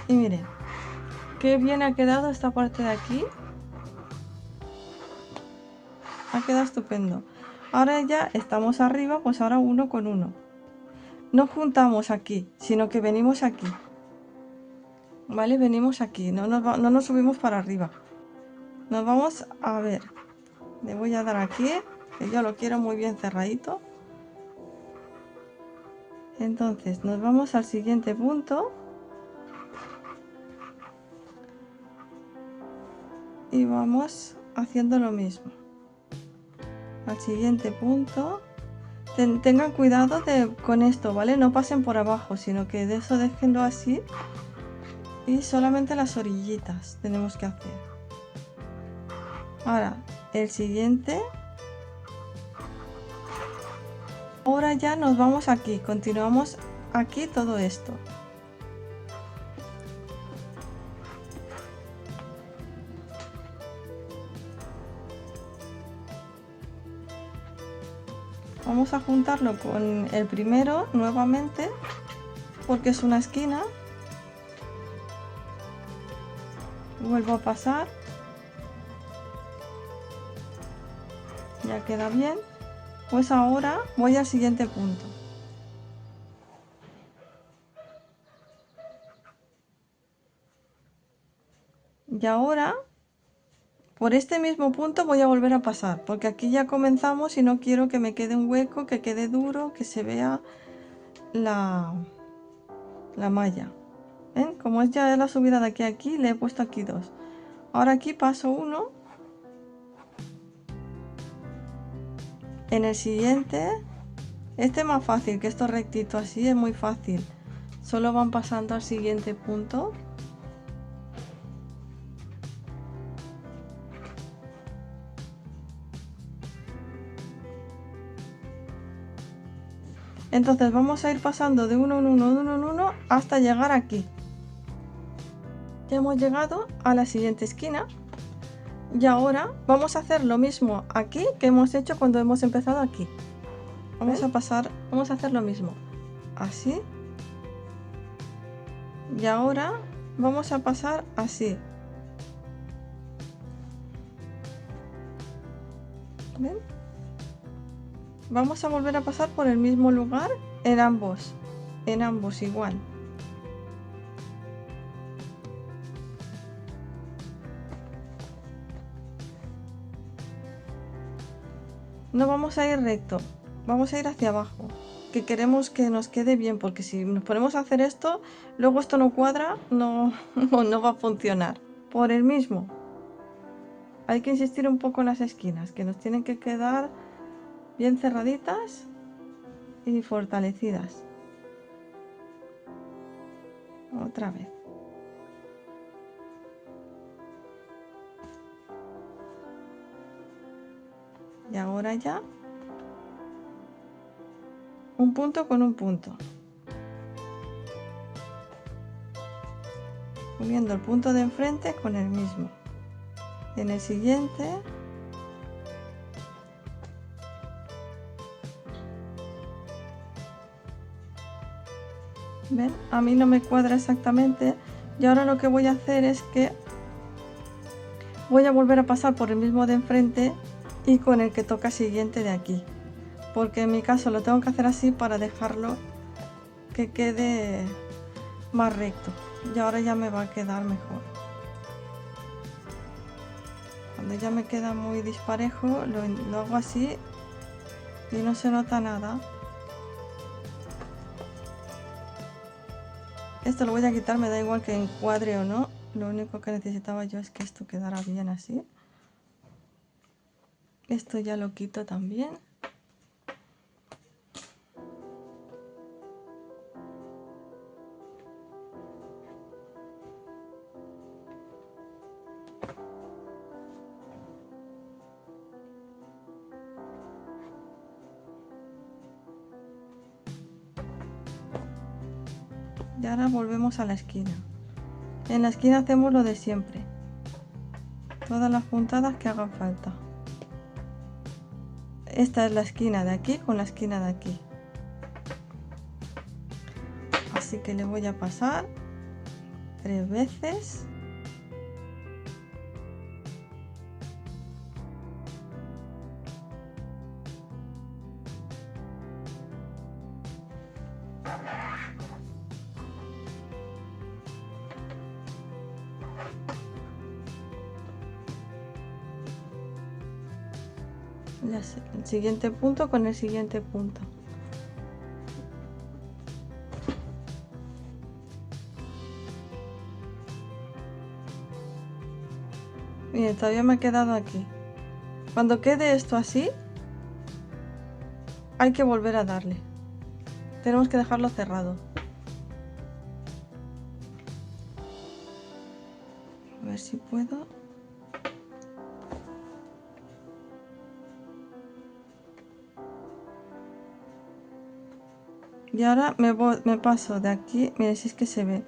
Y miren, qué bien ha quedado esta parte de aquí. Ha quedado estupendo. Ahora ya estamos arriba, pues ahora uno con uno. No juntamos aquí, sino que venimos aquí. ¿Vale? Venimos aquí, no nos subimos para arriba. Nos vamos a ver. Le voy a dar aquí, que yo lo quiero muy bien cerradito. Entonces nos vamos al siguiente punto. Y vamos haciendo lo mismo. Al siguiente punto. Tengan cuidado con esto, ¿vale? No pasen por abajo, sino que de eso déjenlo así. Y solamente las orillitas tenemos que hacer. Ahora, el siguiente. Ahora ya nos vamos aquí, continuamos aquí todo esto. Vamos a juntarlo con el primero nuevamente, porque es una esquina. Vuelvo a pasar. Ya queda bien. Pues ahora voy al siguiente punto. Y ahora, por este mismo punto voy a volver a pasar, porque aquí ya comenzamos y no quiero que me quede un hueco, que quede duro, que se vea la malla. ¿Ven? Como es ya la subida de aquí a aquí, le he puesto aquí 2. Ahora aquí paso 1. En el siguiente, este es más fácil, que esto rectito así es muy fácil. Solo van pasando al siguiente punto. Entonces vamos a ir pasando de uno en uno, de uno en uno, hasta llegar aquí. Ya hemos llegado a la siguiente esquina. Y ahora vamos a hacer lo mismo aquí que hemos hecho cuando hemos empezado aquí. Vamos a pasar, vamos a hacer lo mismo. Así. Y ahora vamos a pasar así. ¿Ven? Vamos a volver a pasar por el mismo lugar en ambos igual. No vamos a ir recto, vamos a ir hacia abajo, que queremos que nos quede bien, porque si nos ponemos a hacer esto, luego esto no cuadra, no va a funcionar. Por el mismo, hay que insistir un poco en las esquinas, que nos tienen que quedar bien cerraditas y fortalecidas. Otra vez. Y ahora ya un punto con un punto, uniendo el punto de enfrente con el mismo. En el siguiente ¿Ven? A mí no me cuadra exactamente. Y ahora lo que voy a hacer es que voy a volver a pasar por el mismo de enfrente y con el que toca siguiente de aquí. Porque en mi caso lo tengo que hacer así para dejarlo que quede más recto. Y ahora ya me va a quedar mejor. Cuando ya me queda muy disparejo, lo hago así y no se nota nada. Esto lo voy a quitar, me da igual que encuadre o no. Lo único que necesitaba yo es que esto quedara bien así. Esto ya lo quito también. Y ahora volvemos a la esquina. En la esquina hacemos lo de siempre. Todas las puntadas que hagan falta. Esta es la esquina de aquí con la esquina de aquí. Así que le voy a pasar 3 veces. El siguiente punto con el siguiente punto. Miren, todavía me ha quedado aquí. Cuando quede esto así, hay que volver a darle. Tenemos que dejarlo cerrado. A ver si puedo. Y ahora me paso de aquí. Miren si es que se ve.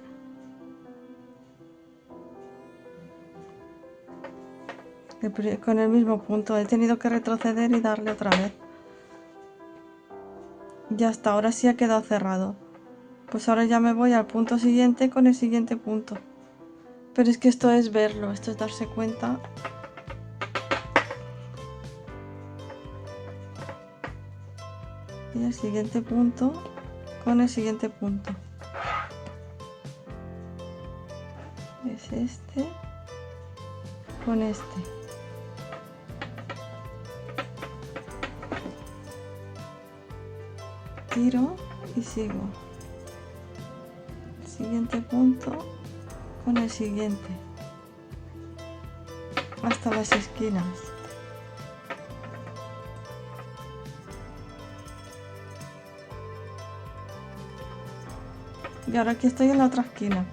Con el mismo punto. He tenido que retroceder y darle otra vez. Ya hasta ahora sí ha quedado cerrado. Pues ahora ya me voy al punto siguiente con el siguiente punto. Pero es que esto es verlo, esto es darse cuenta. Y el siguiente punto con el siguiente punto. Es este con este. Tiro y sigo. Siguiente punto con el siguiente. Hasta las esquinas. Y ahora aquí estoy en la otra esquina,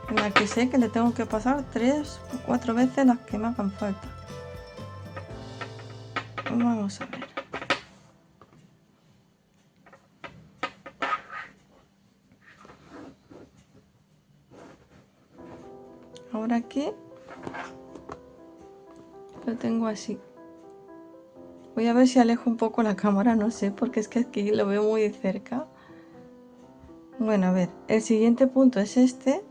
en la que sé que le tengo que pasar 3 o 4 veces las que me hagan falta. Vamos a ver. Ahora aquí lo tengo así. Voy a ver si alejo un poco la cámara, no sé, porque es que aquí lo veo muy de cerca. Bueno, a ver, el siguiente punto es este,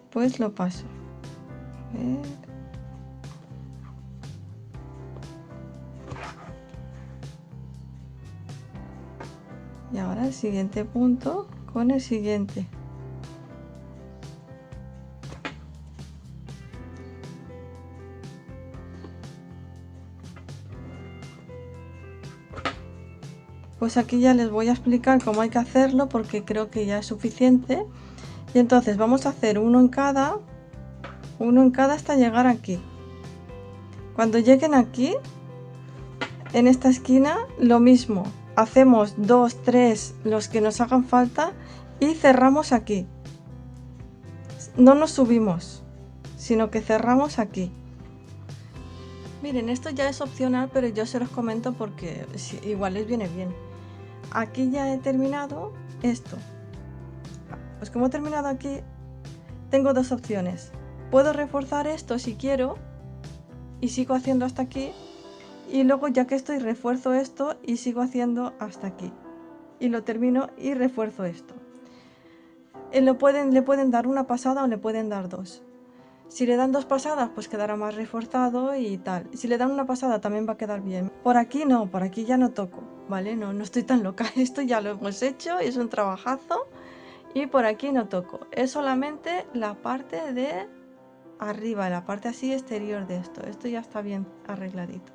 pues lo paso. A ver. Y ahora el siguiente punto con el siguiente. Pues aquí ya les voy a explicar cómo hay que hacerlo porque creo que ya es suficiente. Y entonces vamos a hacer uno en cada hasta llegar aquí. Cuando lleguen aquí, en esta esquina, lo mismo. Hacemos 2, 3, los que nos hagan falta y cerramos aquí. No nos subimos, sino que cerramos aquí. Miren, esto ya es opcional, pero yo se los comento porque igual les viene bien. Aquí ya he terminado esto. Pues como he terminado aquí, tengo dos opciones. Puedo reforzar esto si quiero y sigo haciendo hasta aquí. Y luego ya que estoy refuerzo esto y sigo haciendo hasta aquí. Y lo termino y refuerzo esto. le pueden dar una pasada o le pueden dar dos. Si le dan dos pasadas, pues quedará más reforzado y tal. Si le dan una pasada también va a quedar bien. Por aquí no, por aquí ya no toco, ¿vale? No estoy tan loca. Esto ya lo hemos hecho, es un trabajazo. Y por aquí no toco. Es solamente la parte de arriba, la parte así exterior de esto. Esto ya está bien arregladito.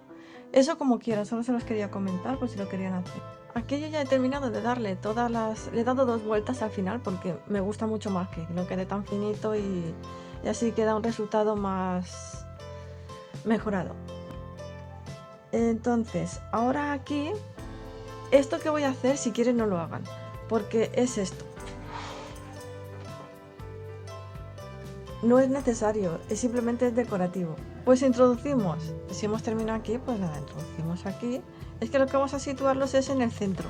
Eso como quieran, solo se los quería comentar por si lo querían hacer. Aquí yo ya he terminado de darle todas las... Le he dado 2 vueltas al final porque me gusta mucho más que no quede tan finito y así queda un resultado más mejorado. Entonces, ahora aquí, esto que voy a hacer, si quieren no lo hagan, porque es esto. No es necesario, es simplemente decorativo. Pues introducimos, si hemos terminado aquí, pues nada, introducimos aquí. Es que lo que vamos a situarlos es en el centro.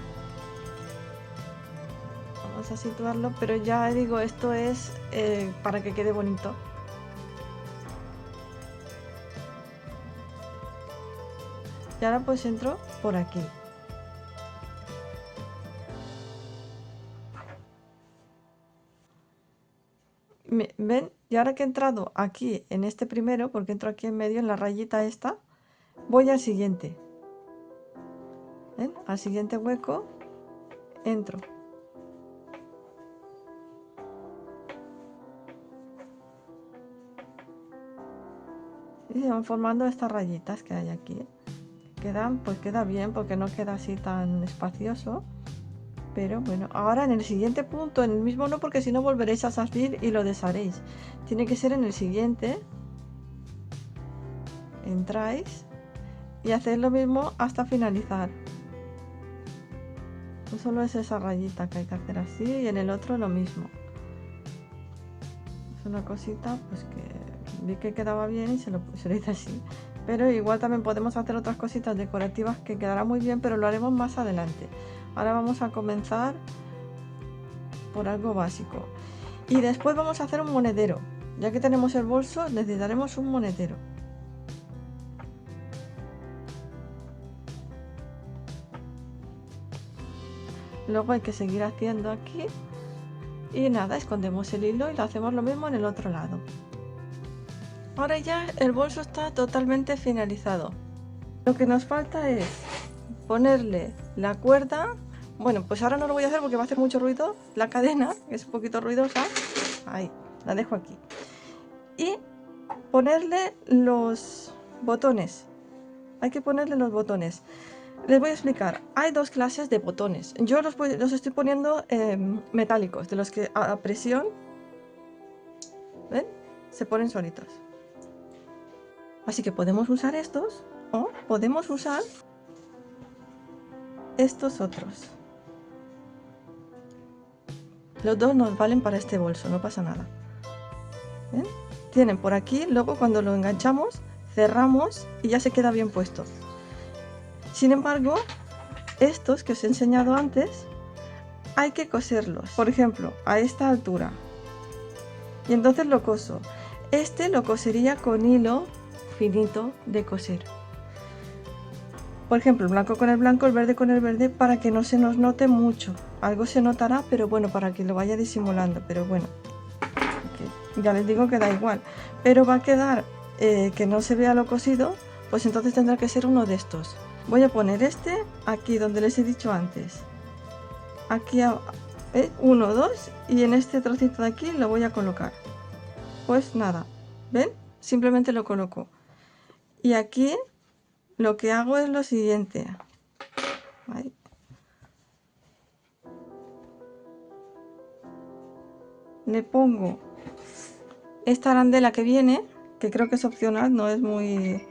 Vamos a situarlo, pero ya digo, esto es para que quede bonito. Y ahora pues entro por aquí. ¿Ven? Y ahora que he entrado aquí en este primero, porque entro aquí en medio en la rayita esta, voy al siguiente. ¿Ven? Al siguiente hueco entro. Y se van formando estas rayitas que hay aquí. Quedan, pues queda bien porque no queda así tan espacioso. Pero bueno, ahora en el siguiente punto, en el mismo no, porque si no volveréis a salir y lo desharéis. Tiene que ser en el siguiente. Entráis y hacéis lo mismo hasta finalizar. No solo es esa rayita que hay que hacer así y en el otro lo mismo. Es una cosita pues que vi que quedaba bien y se lo hice así. Pero igual también podemos hacer otras cositas decorativas que quedará muy bien, pero lo haremos más adelante. Ahora vamos a comenzar por algo básico. Y después vamos a hacer un monedero. Ya que tenemos el bolso, necesitaremos un monedero. Luego hay que seguir haciendo aquí. Y nada, escondemos el hilo y lo hacemos lo mismo en el otro lado. Ahora ya el bolso está totalmente finalizado. Lo que nos falta es ponerle la cuerda. Bueno, pues ahora no lo voy a hacer porque va a hacer mucho ruido. La cadena, que es un poquito ruidosa. Ahí, la dejo aquí. Y ponerle los botones. Hay que ponerle los botones. Les voy a explicar. Hay 2 clases de botones. Yo los estoy poniendo metálicos, de los que a presión, ¿ven? Se ponen solitos. Así que podemos usar estos o podemos usar estos otros. Los dos nos valen para este bolso, no pasa nada. ¿Ven? Tienen por aquí, luego cuando lo enganchamos, cerramos y ya se queda bien puesto. Sin embargo, estos que os he enseñado antes, hay que coserlos. Por ejemplo, a esta altura. Y entonces lo coso. Este lo cosería con hilo finito de coser. Por ejemplo, el blanco con el blanco, el verde con el verde, para que no se nos note mucho. Algo se notará, pero bueno, para que lo vaya disimulando. Pero bueno, ya les digo que da igual. Pero va a quedar que no se vea lo cosido, pues entonces tendrá que ser uno de estos. Voy a poner este aquí donde les he dicho antes. Aquí, 1, 2, y en este trocito de aquí lo voy a colocar. Pues nada, ¿ven? Simplemente lo coloco. Y aquí lo que hago es lo siguiente. Ahí. Le pongo esta arandela que viene, que creo que es opcional, no es muy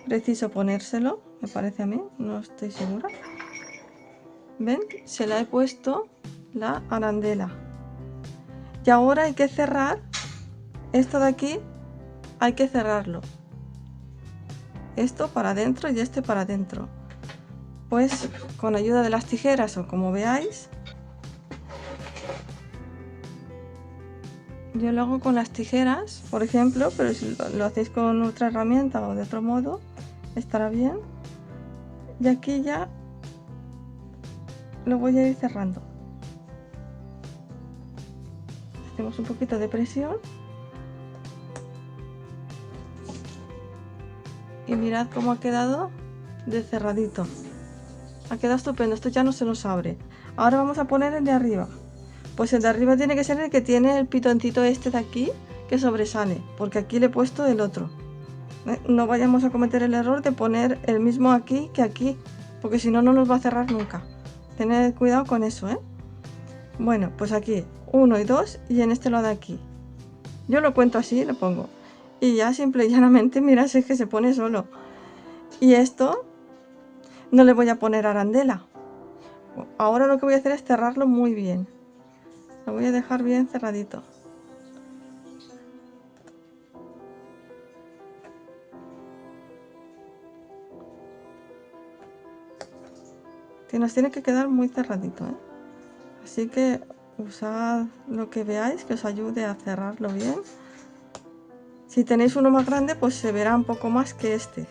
preciso ponérselo, me parece a mí, no estoy segura. ¿Ven? Se la he puesto la arandela. Y ahora hay que cerrar esto de aquí, hay que cerrarlo. Esto para adentro y este para adentro. Pues con ayuda de las tijeras o como veáis, yo lo hago con las tijeras, por ejemplo, pero si lo hacéis con otra herramienta o de otro modo, estará bien. Y aquí ya lo voy a ir cerrando. hacemos un poquito de presión y mirad cómo ha quedado de cerradito. Ha quedado estupendo, esto ya no se nos abre. Ahora vamos a poner el de arriba. Pues el de arriba tiene que ser el que tiene el pitoncito este de aquí que sobresale, porque aquí le he puesto el otro. No vayamos a cometer el error de poner el mismo aquí que aquí, porque si no, no nos va a cerrar nunca. Tened cuidado con eso, ¿eh? Bueno, pues aquí 1 y 2 y en este lado de aquí. Yo lo cuento así, lo pongo. Y ya simple y llanamente, mira, si es que se pone solo. Y esto no le voy a poner arandela. Ahora lo que voy a hacer es cerrarlo muy bien. Lo voy a dejar bien cerradito. Que nos tiene que quedar muy cerradito, ¿eh? Así que usad lo que veáis que os ayude a cerrarlo bien. Si tenéis uno más grande, pues se verá un poco más que este.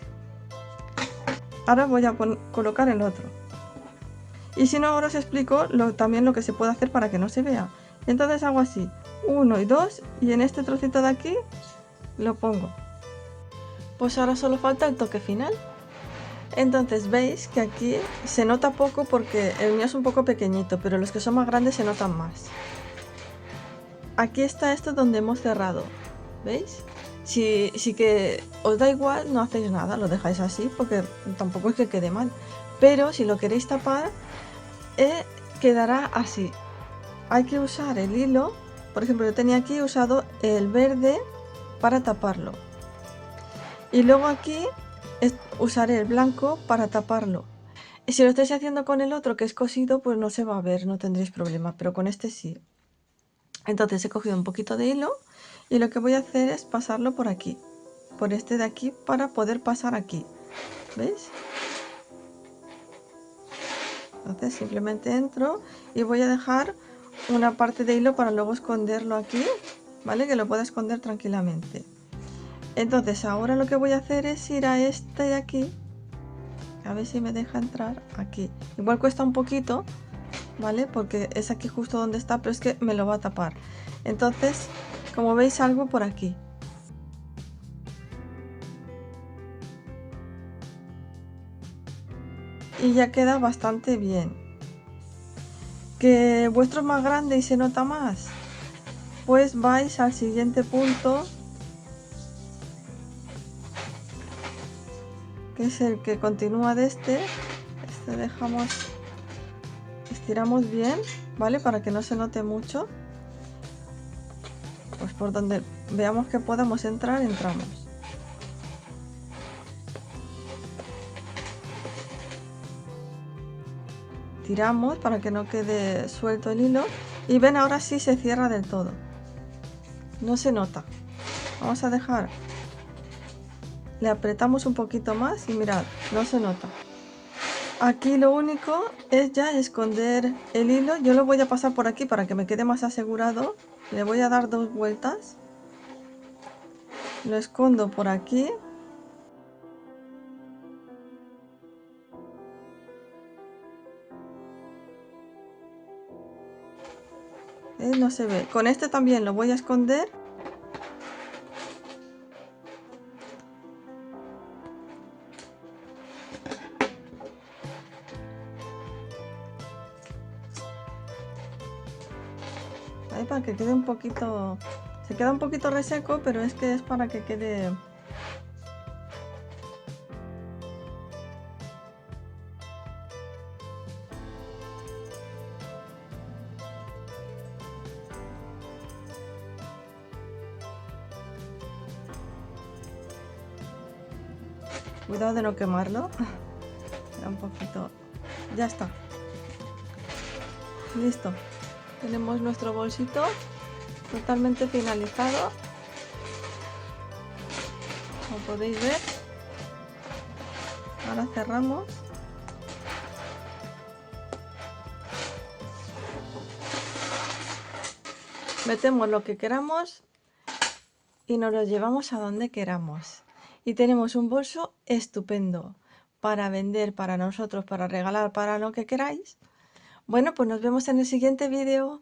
Ahora voy a colocar el otro. Y si no, ahora os explico también lo que se puede hacer para que no se vea. Entonces hago así, 1 y 2 y en este trocito de aquí lo pongo. Pues ahora solo falta el toque final. Entonces veis que aquí se nota poco porque el mío es un poco pequeñito, pero los que son más grandes se notan más. Aquí está esto donde hemos cerrado, ¿veis? Si que os da igual, no hacéis nada, lo dejáis así porque tampoco es que quede mal. Pero si lo queréis tapar, quedará así. Hay que usar el hilo, por ejemplo yo tenía aquí usado el verde para taparlo. Y luego aquí usaré el blanco para taparlo. Y si lo estáis haciendo con el otro que es cosido, pues no se va a ver, no tendréis problema, pero con este sí. Entonces he cogido un poquito de hilo y lo que voy a hacer es pasarlo por aquí, por este de aquí, para poder pasar aquí. ¿Veis? Entonces simplemente entro y voy a dejar una parte de hilo para luego esconderlo aquí, ¿vale? Que lo pueda esconder tranquilamente. Entonces ahora lo que voy a hacer es ir a este de aquí, a ver si me deja entrar aquí. Igual cuesta un poquito, ¿vale? Porque es aquí justo donde está, pero es que me lo va a tapar. Entonces, como veis, salgo por aquí. Y ya queda bastante bien. ¿Que vuestro es más grande y se nota más? Pues vais al siguiente punto, que es el que continúa de este. Este dejamos, estiramos bien, ¿vale? Para que no se note mucho. Pues por donde veamos que podemos entrar, entramos. Tiramos para que no quede suelto el hilo. Y ven, ahora sí se cierra del todo. No se nota. Vamos a dejar. Le apretamos un poquito más y mirad, no se nota. Aquí lo único es ya esconder el hilo. Yo lo voy a pasar por aquí para que me quede más asegurado. Le voy a dar 2 vueltas. Lo escondo por aquí. No se ve. Con este también lo voy a esconder. Ahí para que quede un poquito... Se queda un poquito reseco, pero es que es para que quede... Cuidado de no quemarlo. Era un poquito... Ya está. Listo. Tenemos nuestro bolsito totalmente finalizado. Como podéis ver. Ahora cerramos. Metemos lo que queramos y nos lo llevamos a donde queramos. Y tenemos un bolso estupendo para vender, para nosotros, para regalar, para lo que queráis. Bueno, pues nos vemos en el siguiente vídeo.